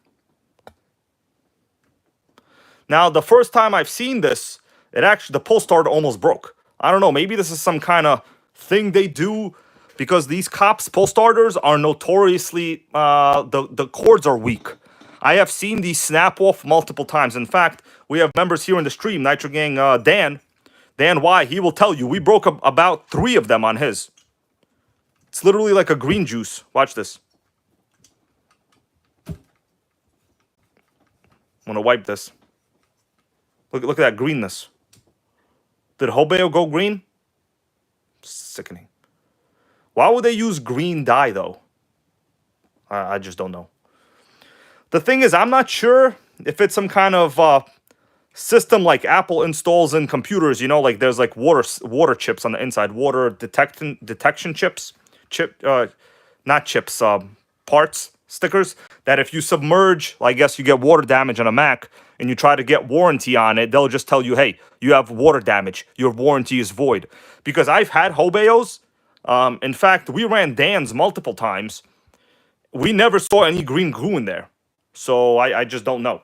Now, the first time I've seen this, the pull starter almost broke. I don't know, maybe this is some kind of thing they do because these cops pull starters are notoriously, the cords are weak. I have seen these snap off multiple times. In fact, we have members here in the stream, Nitro Gang Dan Y, he will tell you, we broke about 3 of them on his. It's literally like a green juice. Watch this. I'm gonna wipe this. Look at that greenness. Did Hobao go green? Sickening. Why would they use green dye though? I just don't know. The thing is, I'm not sure if it's some kind of system like Apple installs in computers. You know, like there's like water chips on the inside, water detection chips, not chips, parts, stickers. That if you submerge, I guess you get water damage on a Mac, and you try to get warranty on it, they'll just tell you, hey, you have water damage. Your warranty is void. Because I've had Hobaos. In fact, we ran Dan's multiple times. We never saw any green goo in there. So I just don't know.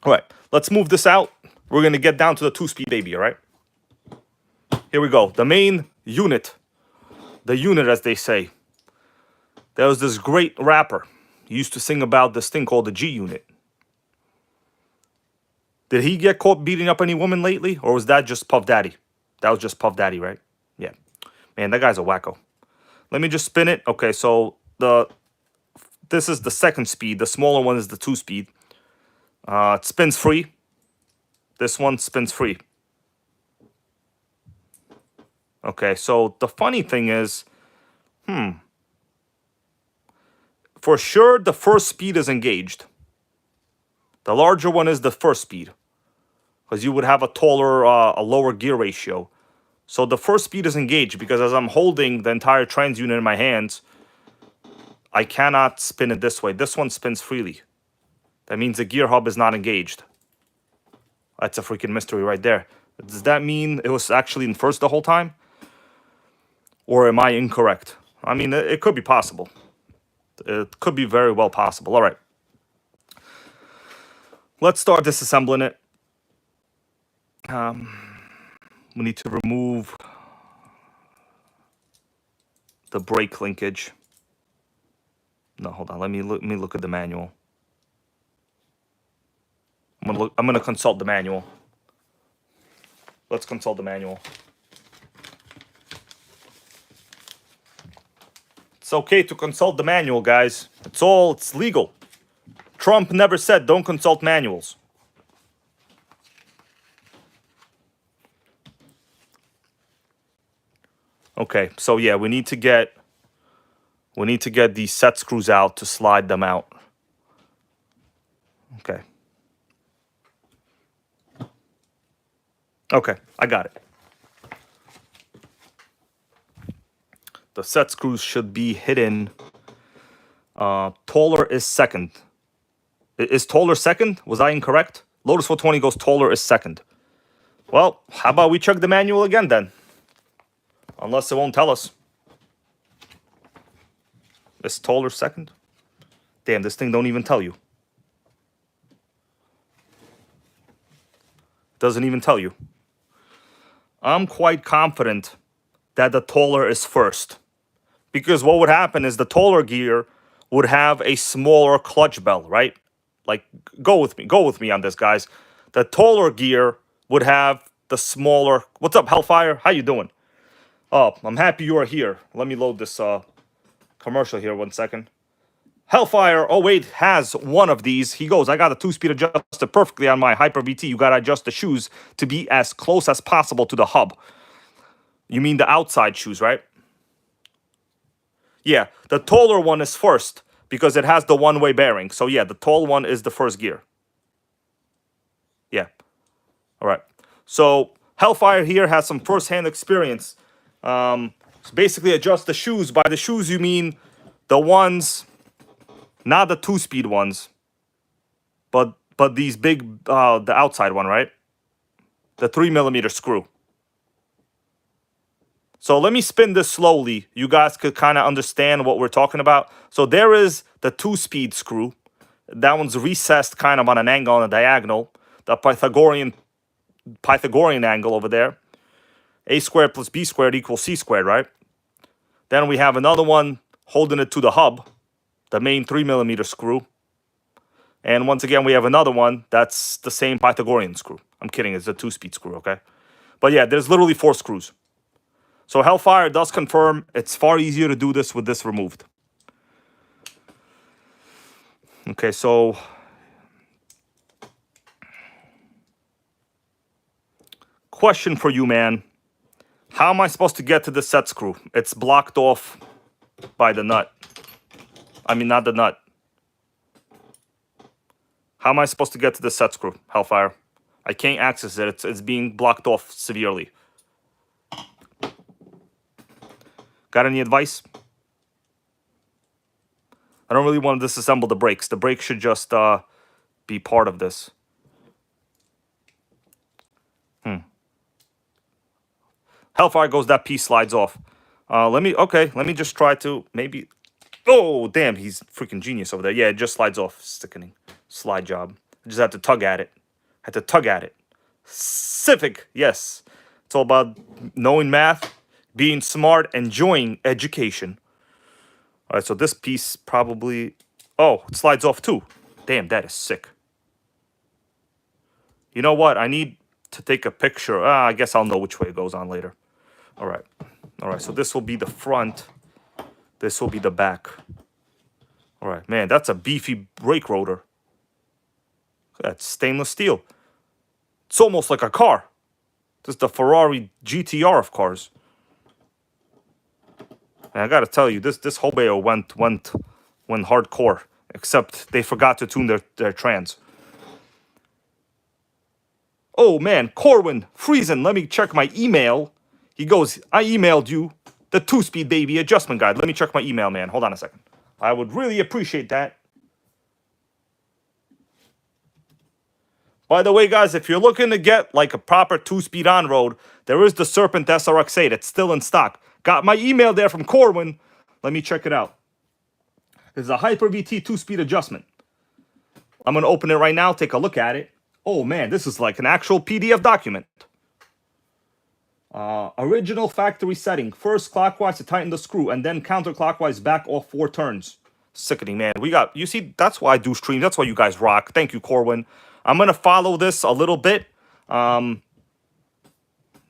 All right, let's move this out. We're going to get down to the 2-speed baby, all right? Here we go. The main unit. The unit, as they say. There was this great rapper. He used to sing about this thing called the G unit. Did he get caught beating up any woman lately? Or was that just Puff Daddy? That was just Puff Daddy, right? Yeah. Man, that guy's a wacko. Let me just spin it. Okay, so this is the 2nd speed. The smaller one is the 2-speed. It spins free. This one spins free. Okay, so the funny thing is, for sure the 1st speed is engaged. The larger one is the 1st speed, because you would have a lower gear ratio. So the 1st speed is engaged because as I'm holding the entire trans unit in my hands, I cannot spin it this way. This one spins freely. That means the gear hub is not engaged. That's a freaking mystery right there. Does that mean it was actually in 1st the whole time? Or am I incorrect? I mean, it could be possible. It could be very well possible. All right. Let's start disassembling it. We need to remove the brake linkage. No, hold on. Let me look at the manual. I'm gonna consult the manual. Let's consult the manual. It's okay to consult the manual, guys. It's legal. Trump never said don't consult manuals. Okay, so yeah, we need to get these set screws out to slide them out. Okay. Okay, I got it. The set screws should be hidden. Taller is 2nd. Is taller 2nd? Was I incorrect? Lotus 420 goes taller is 2nd. Well, how about we check the manual again then? Unless it won't tell us. Is taller 2nd? Damn, this thing don't even tell you. Doesn't even tell you. I'm quite confident that the taller is 1st. Because what would happen is the taller gear would have a smaller clutch bell, right? Like, go with me on this, guys. The taller gear would have the smaller... What's up, Hellfire? How you doing? Oh, I'm happy you are here. Let me load this commercial here 1 second. Hellfire, oh wait, has one of these. He goes, I got a 2-speed adjusted perfectly on my Hyper VT. You got to adjust the shoes to be as close as possible to the hub. You mean the outside shoes, right? Yeah, the taller one is 1st because it has the one-way bearing. So yeah, the tall one is the 1st gear. Yeah. All right. So Hellfire here has some first-hand experience. So basically adjust the shoes. By the shoes, you mean the ones... Not the 2-speed ones, but these big, the outside one, right? The 3mm screw. So let me spin this slowly. You guys could kind of understand what we're talking about. So there is the 2-speed screw. That one's recessed kind of on an angle on a diagonal. The Pythagorean angle over there. A squared plus B squared equals C squared, right? Then we have another one holding it to the hub. The main 3mm screw. And once again, we have another one that's the same Pythagorean screw. I'm kidding, it's a 2-speed screw, okay? But yeah, there's literally 4 screws. So Hellfire does confirm it's far easier to do this with this removed. Okay, so question for you, man. How am I supposed to get to the set screw? It's blocked off by the nut. I mean, not the nut. How am I supposed to get to the set screw, Hellfire? I can't access it. It's being blocked off severely. Got any advice? I don't really want to disassemble the brakes. The brakes should just be part of this. Hellfire goes, that piece slides off. Let me just try to maybe... Oh, damn, he's freaking genius over there. Yeah, it just slides off. Sickening. Slide job. I just had to tug at it. Civic, yes. It's all about knowing math, being smart, enjoying education. All right, so this piece probably... Oh, it slides off too. Damn, that is sick. You know what? I need to take a picture. I guess I'll know which way it goes on later. All right, so this will be the front. This will be the back. All right, man, that's a beefy brake rotor. That's stainless steel. It's almost like a car. This is the Ferrari GTR of cars. And I gotta tell you, this Hobao went hardcore. Except they forgot to tune their trans. Oh man, Corwin, Friesen, let me check my email. He goes, I emailed you the 2-speed baby adjustment guide. Let me check my email, man. Hold on a second. I would really appreciate that. By the way, guys, if you're looking to get like a proper 2-speed on-road, there is the Serpent SRX-8. It's still in stock. Got my email there from Corwin. Let me check it out. It's a Hyper VT 2-speed adjustment. I'm going to open it right now, take a look at it. Oh, man, this is like an actual PDF document. Original factory setting. First clockwise to tighten the screw, and then counterclockwise back off 4 turns. Sickening, man. You see, that's why I do stream. That's why you guys rock. Thank you, Corwin. I'm going to follow this a little bit. But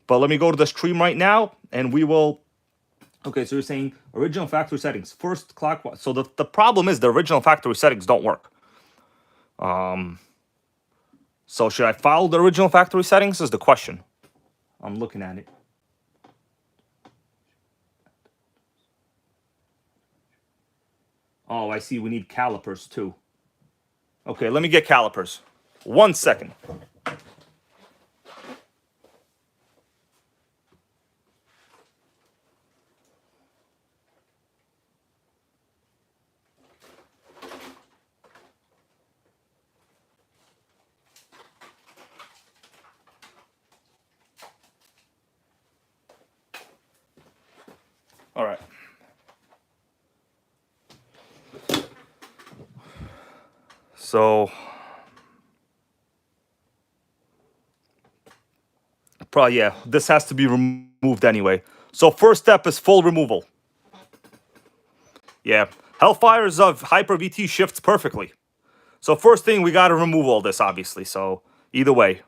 let me go to the stream right now, and we will... Okay, so you're saying original factory settings. First clockwise. So the problem is the original factory settings don't work. So should I follow the original factory settings is the question. I'm looking at it. Oh, I see. We need calipers too. Okay, let me get calipers. 1 second. All right. So, probably, yeah, this has to be removed anyway. So first step is full removal. Yeah, Hellfire's of Hyper VT shifts perfectly. So first thing, we got to remove all this, obviously. So either way.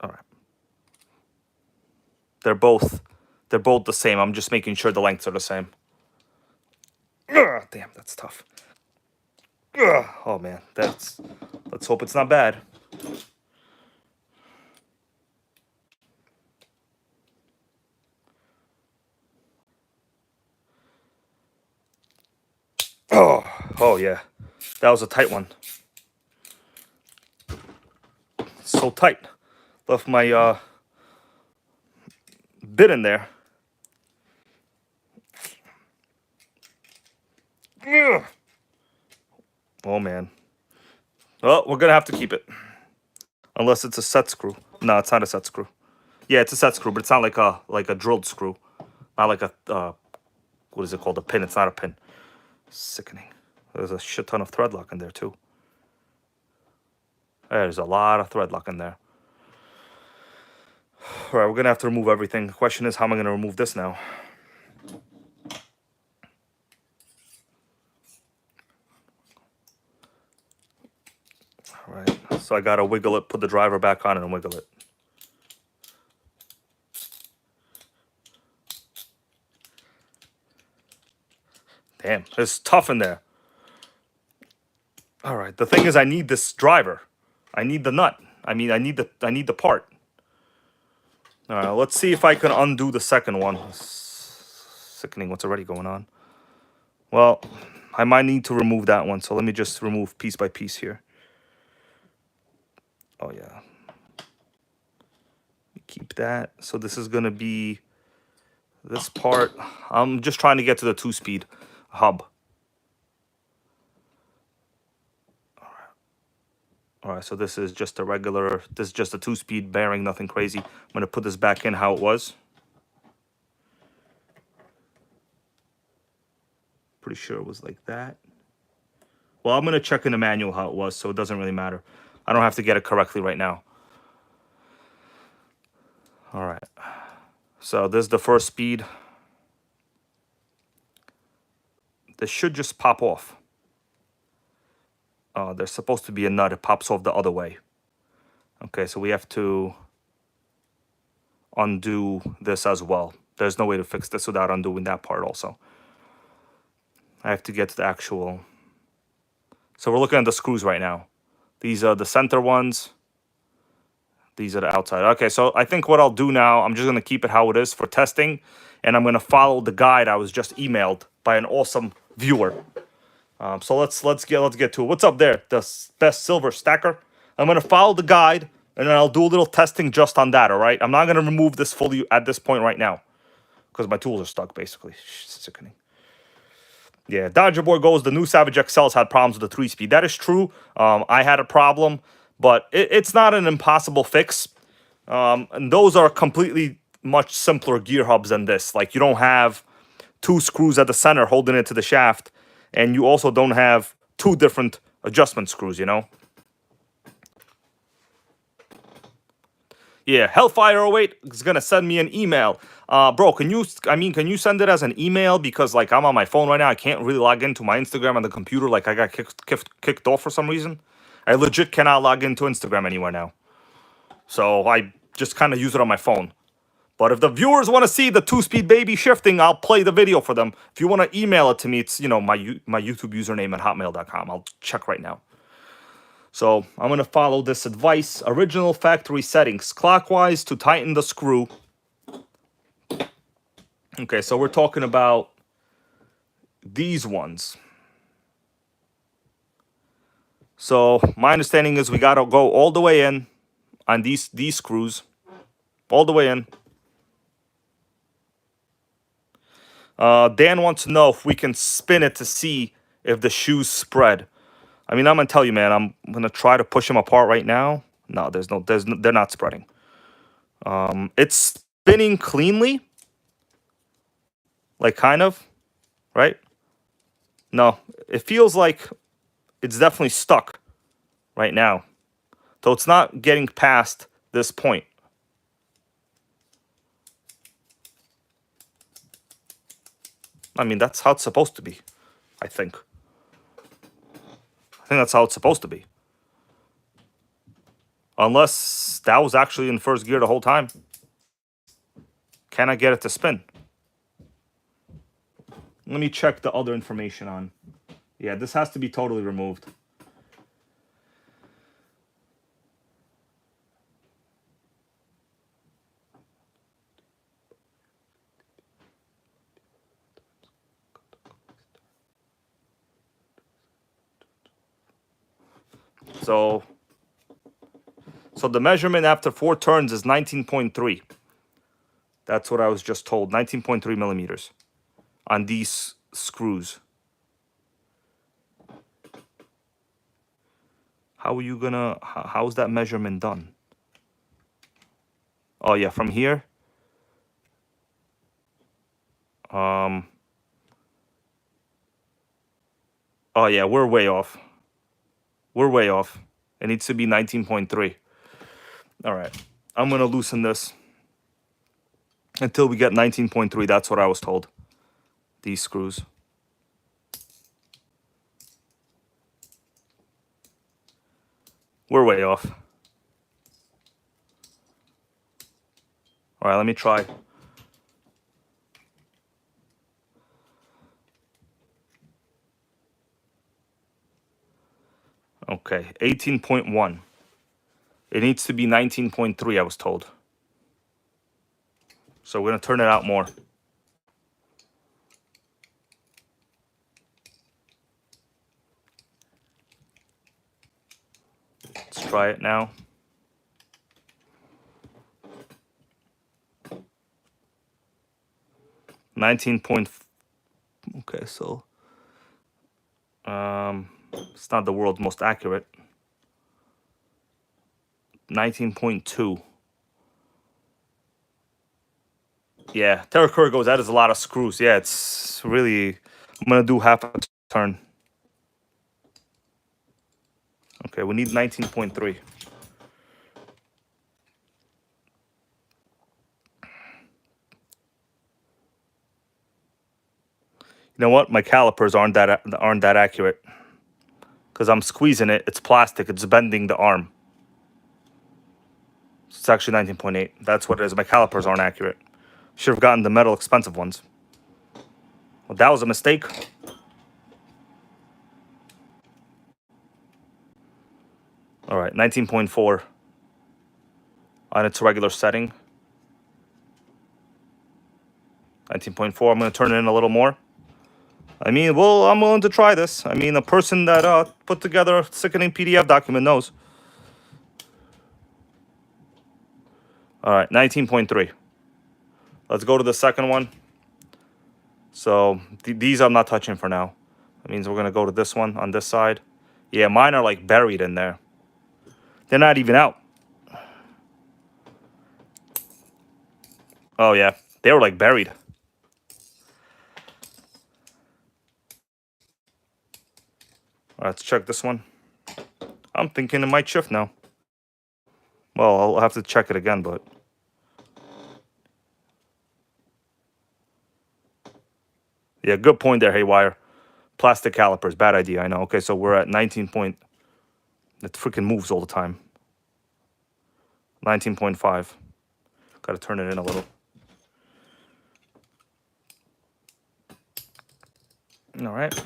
All right. They're both the same. I'm just making sure the lengths are the same. Ugh, damn, that's tough. Ugh, oh man, let's hope it's not bad. Oh yeah, that was a tight one. So tight. Left my bit in there. Ugh. Oh man. Well, we're gonna have to keep it. Unless it's a set screw. No, it's not a set screw. Yeah, it's a set screw, but it's not like a drilled screw. Not like a what is it called? A pin. It's not a pin. Sickening. There's a shit ton of thread lock in there too. There's a lot of thread lock in there. All right, we're gonna have to remove everything. The question is, how am I gonna remove this now? All right, so I gotta wiggle it, put the driver back on and wiggle it. Damn, it's tough in there. All right, the thing is I need this driver. I need the nut. I need the part. All right, let's see if I can undo the second one. Sickening what's already going on. Well, I might need to remove that one, so let me just remove piece by piece here. Oh yeah. Keep that. So this is gonna be this part. I'm just trying to get to the 2-speed hub. All right, so this is just a regular, this is just a 2-speed bearing, nothing crazy. I'm gonna put this back in how it was. Pretty sure it was like that. Well, I'm gonna check in the manual how it was, so it doesn't really matter. I don't have to get it correctly right now. All right, so this is the first speed. This should just pop off. There's supposed to be a nut, it pops off the other way. Okay, so we have to undo this as well. There's no way to fix this without undoing that part also. I have to get to the actual. So we're looking at the screws right now. These are the center ones. These are the outside. Okay, so I think what I'll do now, I'm just gonna keep it how it is for testing, and I'm gonna follow the guide I was just emailed by an awesome viewer. So let's get to it. What's up there? The best silver stacker. I'm gonna follow the guide, and then I'll do a little testing just on that. All right. I'm not gonna remove this fully at this point right now, because my tools are stuck basically. Sickening. Yeah, Dodger Boy goes, the new Savage XLs had problems with the 3-speed. That is true. I had a problem, but it's not an impossible fix. And those are completely much simpler gear hubs than this. Like, you don't have 2 screws at the center holding it to the shaft, and you also don't have 2 different adjustment screws, you know? Yeah, Hellfire08 is gonna send me an email. Bro, can you send it as an email? Because, like, I'm on my phone right now. I can't really log into my Instagram on the computer. Like, I got kicked off for some reason. I legit cannot log into Instagram anywhere now. So I just kind of use it on my phone. But if the viewers want to see the 2-speed baby shifting, I'll play the video for them. If you want to email it to me, it's, you know, my YouTube username at hotmail.com. I'll check right now. So I'm going to follow this advice. Original factory settings. Clockwise to tighten the screw. Okay, so we're talking about these ones. So my understanding is we got to go all the way in on these screws. All the way in. Dan wants to know if we can spin it to see if the shoes spread. I mean, I'm gonna tell you, man. I'm gonna try to push them apart right now. No, they're not spreading. It's spinning cleanly, like kind of, right? No, it feels like it's definitely stuck right now. So it's not getting past this point. I mean, that's how it's supposed to be, I think. I think that's how it's supposed to be. Unless that was actually in first gear the whole time. Can I get it to spin? Let me check the other information on. Yeah, this has to be totally removed. So the measurement after 4 turns is 19.3. That's what I was just told. 19.3 millimeters on these screws. How are you gonna? How's that measurement done? Oh yeah, from here. Oh yeah, we're way off. We're way off. It needs to be 19.3. All right, I'm gonna loosen this until we get 19.3. That's what I was told. These screws. We're way off. All right, let me try. Okay, 18.1. It needs to be 19.3, I was told. So we're going to turn it out more. Let's try it now. Okay, so it's not the world's most accurate. 19.2. Yeah, Terra Curry goes, that is a lot of screws. Yeah, it's really, I'm going to do half a turn. Okay, we need 19.3. You know what? My calipers aren't that accurate. Because I'm squeezing it. It's plastic. It's bending the arm. It's actually 19.8. That's what it is. My calipers aren't accurate. Should have gotten the metal expensive ones. Well, that was a mistake. All right, 19.4 on its regular setting. 19.4. I'm going to turn it in a little more. I mean, well, I'm willing to try this. I mean, a person that put together a sickening PDF document knows. All right, 19.3. Let's go to the second one. So these I'm not touching for now. That means we're going to go to this one on this side. Yeah, mine are like buried in there. They're not even out. Oh, yeah. They were like buried. All right, let's check this one. I'm thinking it might shift now. Well, I'll have to check it again, but... Yeah, good point there, Haywire. Plastic calipers, bad idea, I know. Okay, so we're at 19 point... It freaking moves all the time. 19.5. Got to turn it in a little. All right.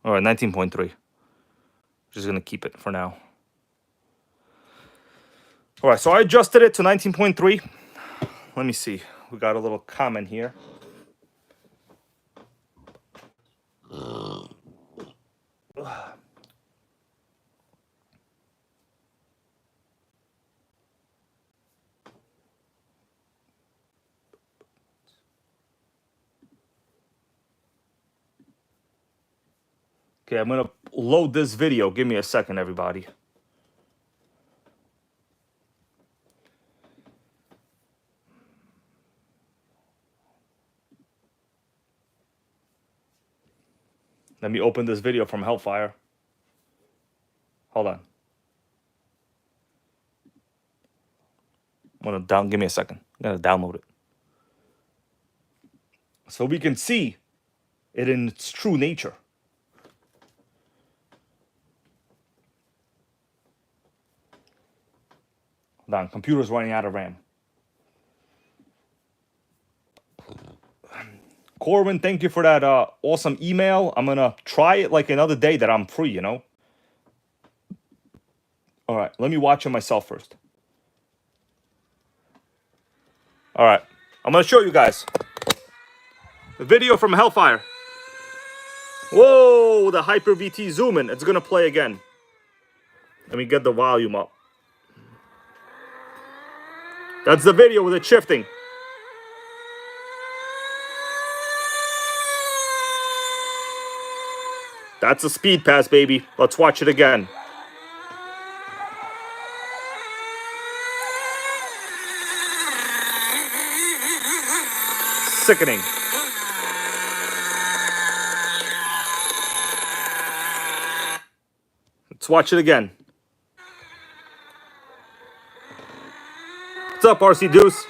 All right, 19.3. Just going to keep it for now. All right, so I adjusted it to 19.3. Let me see. We got a little comment here. Okay, I'm going to load this video. Give me a second, everybody. Let me open this video from Hellfire. Hold on. Give me a second. I'm going to download it. So we can see it in its true nature. Hold on, computer's running out of RAM. Corwin, thank you for that awesome email. I'm going to try it like another day that I'm free, you know? All right, let me watch it myself first. All right, I'm going to show you guys the video from Hellfire. Whoa, the Hyper VT zoom in. It's going to play again. Let me get the volume up. That's the video with it shifting. That's a speed pass, baby. Let's watch it again. Sickening. Let's watch it again. What's up, RC Deuce?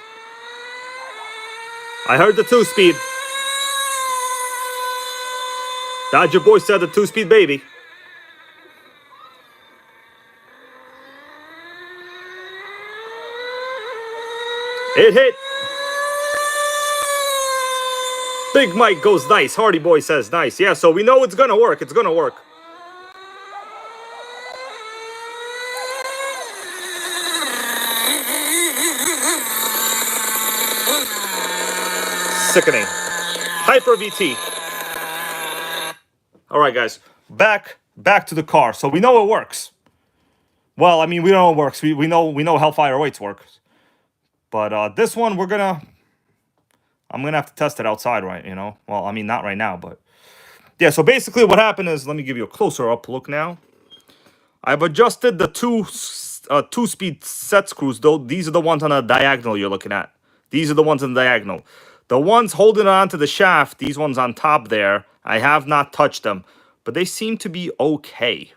I heard the 2-speed. Dodger boy said the 2-speed baby. It hit. Big Mike goes nice. Hardy boy says nice. Yeah, so we know it's gonna work. It's gonna work. Sickening. Hyper VT. All right, guys. Back to the car. So we know it works. Well, I mean, we know it works. We know Hellfire weights works. But this one, I'm gonna have to test it outside, right? You know. Well, I mean, not right now, but yeah. So basically, what happened is, let me give you a closer up look now. I've adjusted the two-speed set screws. Though these are the ones on the diagonal you're looking at. These are the ones on the diagonal. The ones holding on to the shaft, these ones on top there, I have not touched them, but they seem to be okay.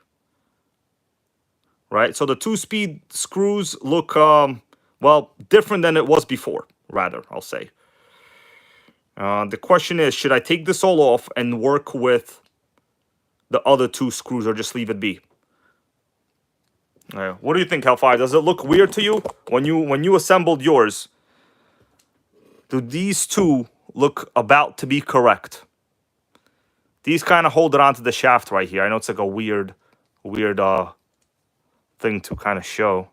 Right? So the two-speed screws look, well, different than it was before, rather, I'll say. The question is, should I take this all off and work with the other two screws or just leave it be? What do you think, Hellfire? Does it look weird to you when you assembled yours? Do these two look about to be correct? These kind of hold it onto the shaft right here. I know it's like a weird thing to kind of show.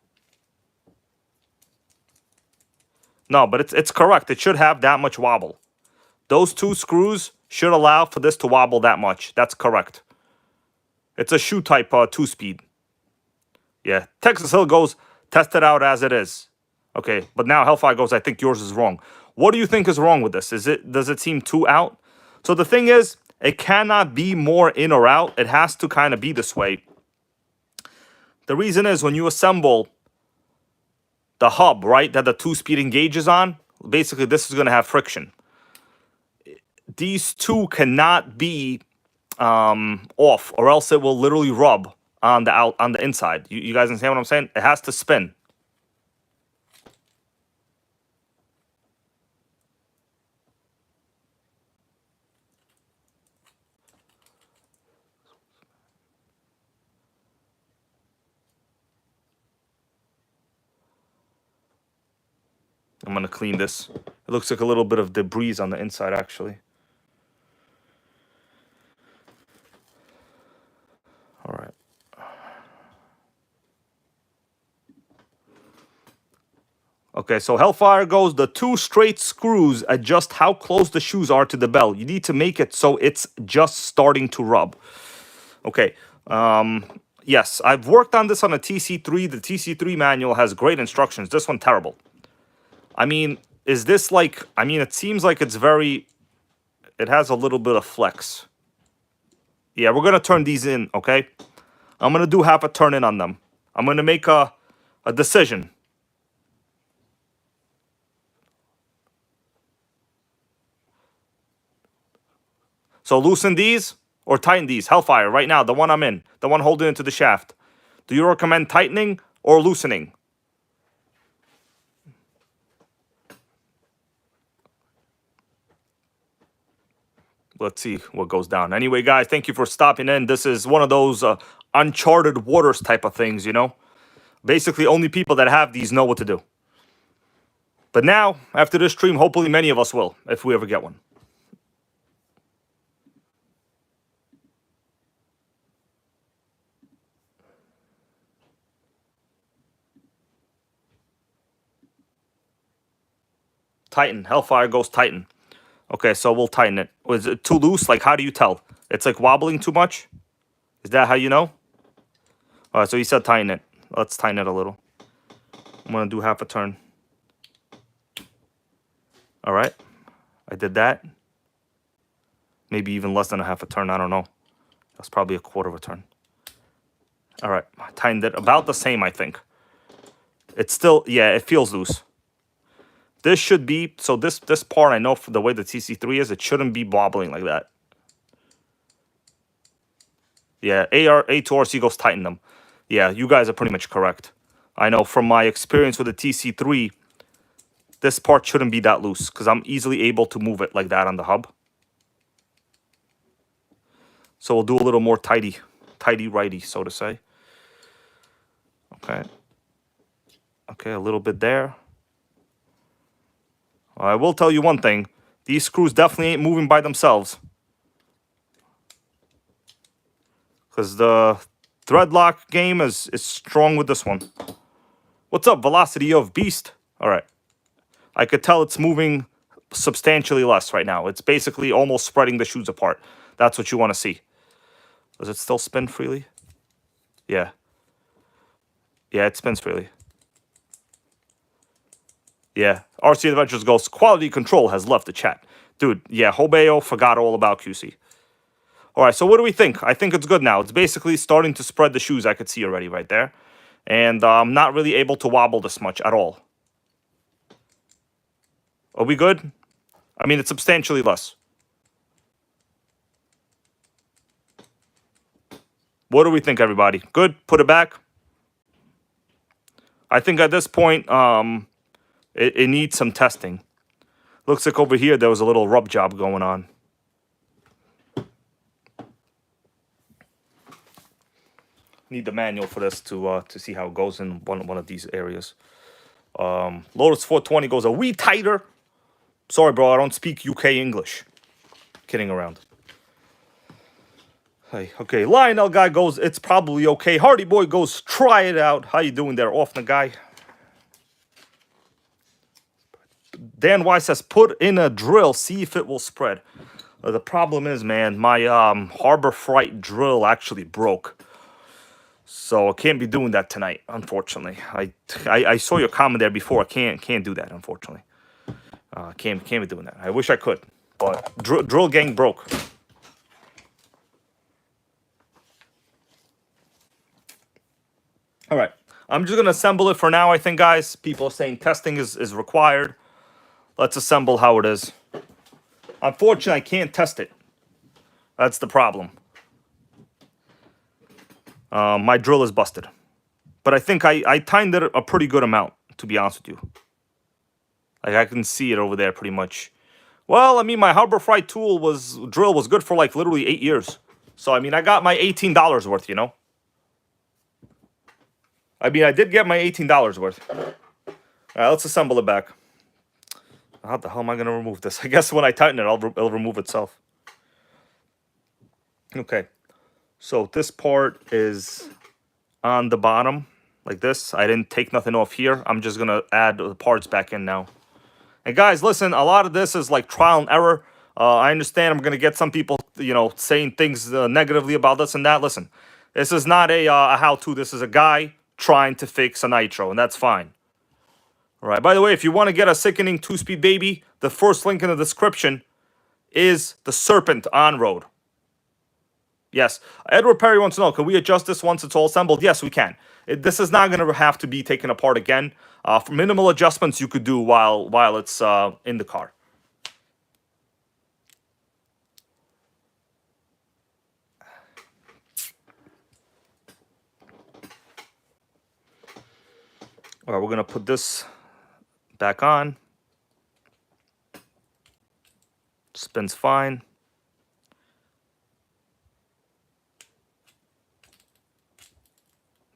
No, but it's correct. It should have that much wobble. Those two screws should allow for this to wobble that much. That's correct. It's a shoe type 2-speed. Yeah, Texas Hill goes, test it out as it is. Okay, but now Hellfire goes, I think yours is wrong. What do you think is wrong with this? Does it seem too out? So the thing is, it cannot be more in or out. It has to kind of be this way. The reason is when you assemble the hub, right, that the 2-speed engages on, basically this is going to have friction. These two cannot be off, or else it will literally rub on the inside. You guys understand what I'm saying? It has to spin. I'm going to clean this. It looks like a little bit of debris on the inside, actually. All right. Okay, so Hellfire goes, the two straight screws adjust how close the shoes are to the bell. You need to make it so it's just starting to rub. Okay, yes, I've worked on this on a TC3. The TC3 manual has great instructions. This one, terrible. I mean, is this like, I mean, it seems like it's very, it has a little bit of flex. Yeah, we're going to turn these in, okay? I'm going to do half a turn in on them. I'm going to make a decision. So loosen these or tighten these. Hellfire, right now, the one I'm in. The one holding into the shaft. Do you recommend tightening or loosening? Let's see what goes down. Anyway, guys, thank you for stopping in. This is one of those uncharted waters type of things, you know? Basically, only people that have these know what to do. But now, after this stream, hopefully many of us will, if we ever get one. Tighten. Hellfire goes tighten. Okay, so we'll tighten it. Was it too loose? Like, how do you tell? It's like wobbling too much? Is that how you know? All right, so he said tighten it. Let's tighten it a little. I'm going to do half a turn. All right. I did that. Maybe even less than a half a turn. I don't know. That's probably a quarter of a turn. All right. I tightened it about the same, I think. It's still, yeah, it feels loose. This should be, so this part, I know for the way the TC3 is, it shouldn't be wobbling like that. Yeah, A2RC goes tighten them. Yeah, you guys are pretty much correct. I know from my experience with the TC3, this part shouldn't be that loose because I'm easily able to move it like that on the hub. So we'll do a little more tighty-righty, so to say. Okay. Okay, a little bit there. I will tell you one thing. These screws definitely ain't moving by themselves. Because the thread lock game is strong with this one. What's up, velocity of beast? All right. I could tell it's moving substantially less right now. It's basically almost spreading the shoes apart. That's what you want to see. Does it still spin freely? Yeah. Yeah, it spins freely. Yeah. RC Adventures goes, quality control has left the chat. Dude, yeah, Hobao forgot all about QC. All right, so what do we think? I think it's good now. It's basically starting to spread the shoes. I could see already right there. And I'm not really able to wobble this much at all. Are we good? I mean, it's substantially less. What do we think, everybody? Good? Put it back? I think at this point, it needs some testing. Looks like over here there was a little rub job going on. Need the manual for this to see how it goes in one of these areas. Lotus 420 goes a wee tighter. Sorry, bro, I don't speak UK English. Kidding around. Hey, okay, Lionel guy goes, it's probably okay. Hardy boy goes, try it out. How you doing there, off the guy? Dan Y says, put in a drill, see if it will spread. The problem is, man, my Harbor Freight drill actually broke. So I can't be doing that tonight, unfortunately. I saw your comment there before. I can't do that, unfortunately. Can't be doing that. I wish I could, but drill gang broke. All right, I'm just gonna assemble it for now. I think, guys, people are saying testing is required. Let's assemble how it is. Unfortunately, I can't test it. That's the problem. My drill is busted, but I think I timed it a pretty good amount, to be honest with you. Like, I can see it over there pretty much. Well, I mean, my Harbor Freight drill was good for like literally 8 years. So, I mean, I got my $18 worth, you know? I mean, I did get my $18 worth. All right, let's assemble it back. How the hell am I going to remove this? I guess when I tighten it, it'll remove itself. Okay. So this part is on the bottom, like this. I didn't take nothing off here. I'm just going to add the parts back in now. And guys, listen, a lot of this is like trial and error. I understand I'm going to get some people, you know, saying things negatively about this and that. Listen, this is not a how-to. This is a guy trying to fix a Nitro, and that's fine. All right. By the way, if you want to get a sickening 2-speed baby, the first link in the description is the Serpent on-road. Yes. Edward Perry wants to know, can we adjust this once it's all assembled? Yes, we can. This is not going to have to be taken apart again. For minimal adjustments you could do while it's in the car. All right, we're going to put this back on. Spins fine.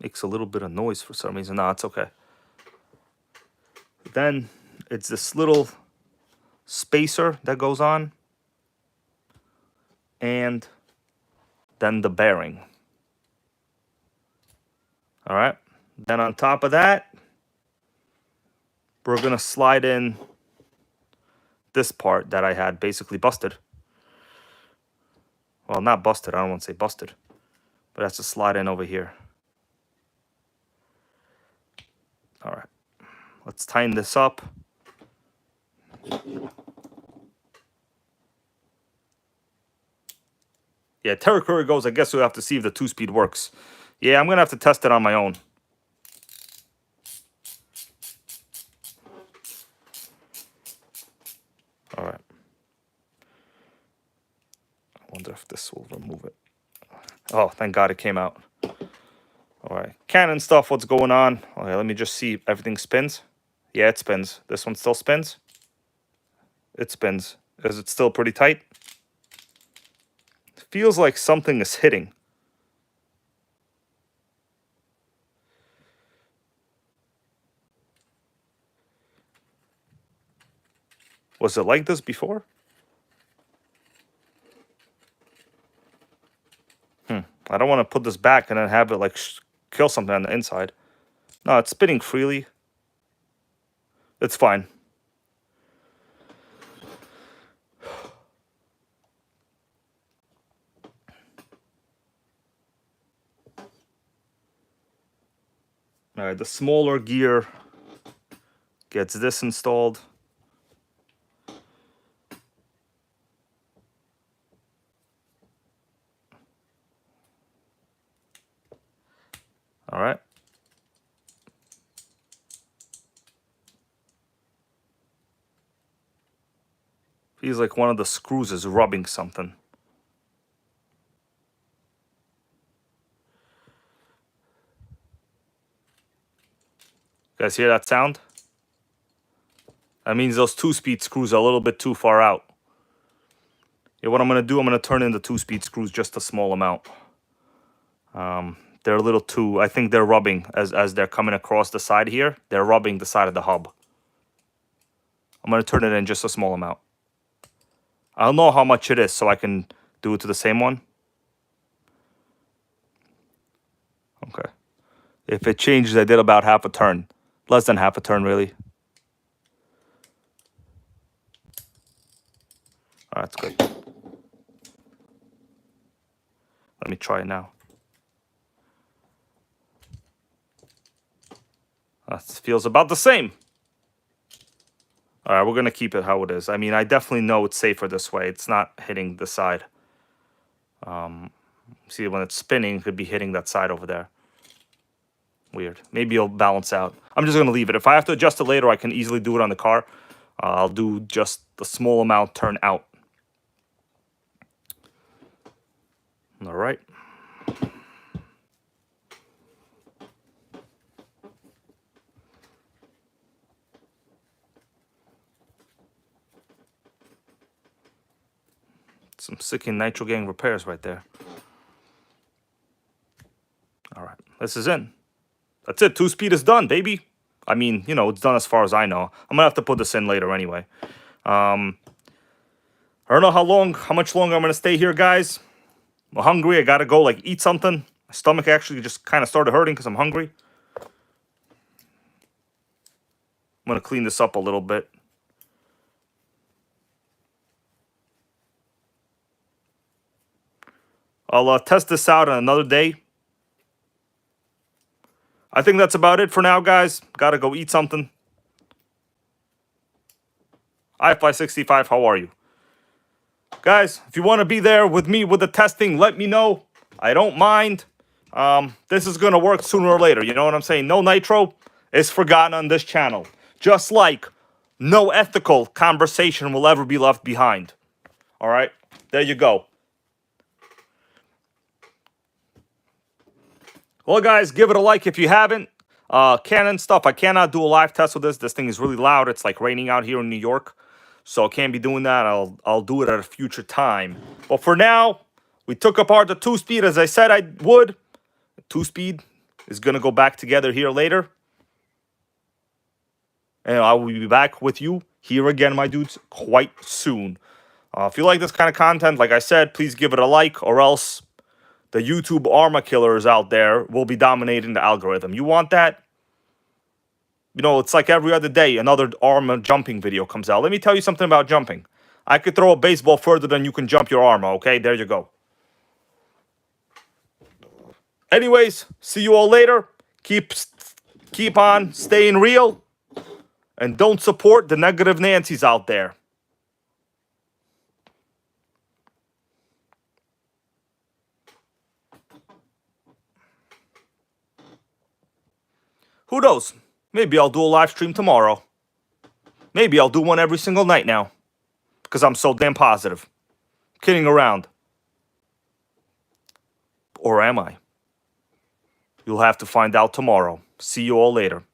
Makes a little bit of noise for some reason. No, it's okay. Then it's this little spacer that goes on. And then the bearing. All right. Then on top of that, we're going to slide in this part that I had basically busted. Well, not busted. I don't want to say busted. But that's to slide in over here. All right. Let's tighten this up. Yeah, Terry Curry goes, I guess we'll have to see if the 2-speed works. Yeah, I'm going to have to test it on my own. All right. I wonder if this will remove it. Oh, thank God it came out. All right. Canon stuff, what's going on? Okay, let me just see if everything spins. Yeah, it spins. This one still spins. It spins. Is it still pretty tight? Feels like something is hitting. Was it like this before? I don't want to put this back and then have it like kill something on the inside. No, it's spinning freely. It's fine. All right, the smaller gear gets this installed. All right. Feels like one of the screws is rubbing something. You guys hear that sound? That means those 2-speed screws are a little bit too far out. Yeah, what I'm going to do, I'm going to turn in the 2-speed screws just a small amount. They're a little too, I think they're rubbing as they're coming across the side here. They're rubbing the side of the hub. I'm going to turn it in just a small amount. I don't know how much it is, so I can do it to the same one. Okay. If it changes, I did about half a turn. Less than half a turn, really. All right, that's good. Let me try it now. That feels about the same. All right, we're going to keep it how it is. I mean, I definitely know it's safer this way. It's not hitting the side. See, when it's spinning, it could be hitting that side over there. Weird. Maybe it'll balance out. I'm just going to leave it. If I have to adjust it later, I can easily do it on the car. I'll do just the small amount turn out. All right. Some sick Nitro Gang repairs right there. All right, this is in. That's it. 2-speed is done, baby. I mean, you know, it's done as far as I know. I'm gonna have to put this in later anyway. I don't know how much longer I'm gonna stay here, guys. I'm hungry. I gotta go like eat something. My stomach actually just kind of started hurting because I'm hungry. I'm gonna clean this up a little bit. I'll test this out on another day. I think that's about it for now, guys. Gotta go eat something. iFly65, how are you? Guys, if you want to be there with me with the testing, let me know. I don't mind. This is going to work sooner or later. You know what I'm saying? No Nitro is forgotten on this channel. Just like no ethical conversation will ever be left behind. All right? There you go. Well, guys, give it a like if you haven't. Canon stuff, I cannot do a live test with this. This thing is really loud. It's like raining out here in New York. So I can't be doing that. I'll do it at a future time. But for now, we took apart the 2-speed as I said I would. The 2-speed is going to go back together here later. And I will be back with you here again, my dudes, quite soon. If you like this kind of content, like I said, please give it a like, or else the YouTube armor killers out there will be dominating the algorithm. You want that? You know, it's like every other day, another armor jumping video comes out. Let me tell you something about jumping. I could throw a baseball further than you can jump your armor, okay? There you go. Anyways, see you all later. Keep on staying real. And don't support the negative Nancys out there. Who knows? Maybe I'll do a live stream tomorrow. Maybe I'll do one every single night now. Because I'm so damn positive. Kidding around. Or am I? You'll have to find out tomorrow. See you all later.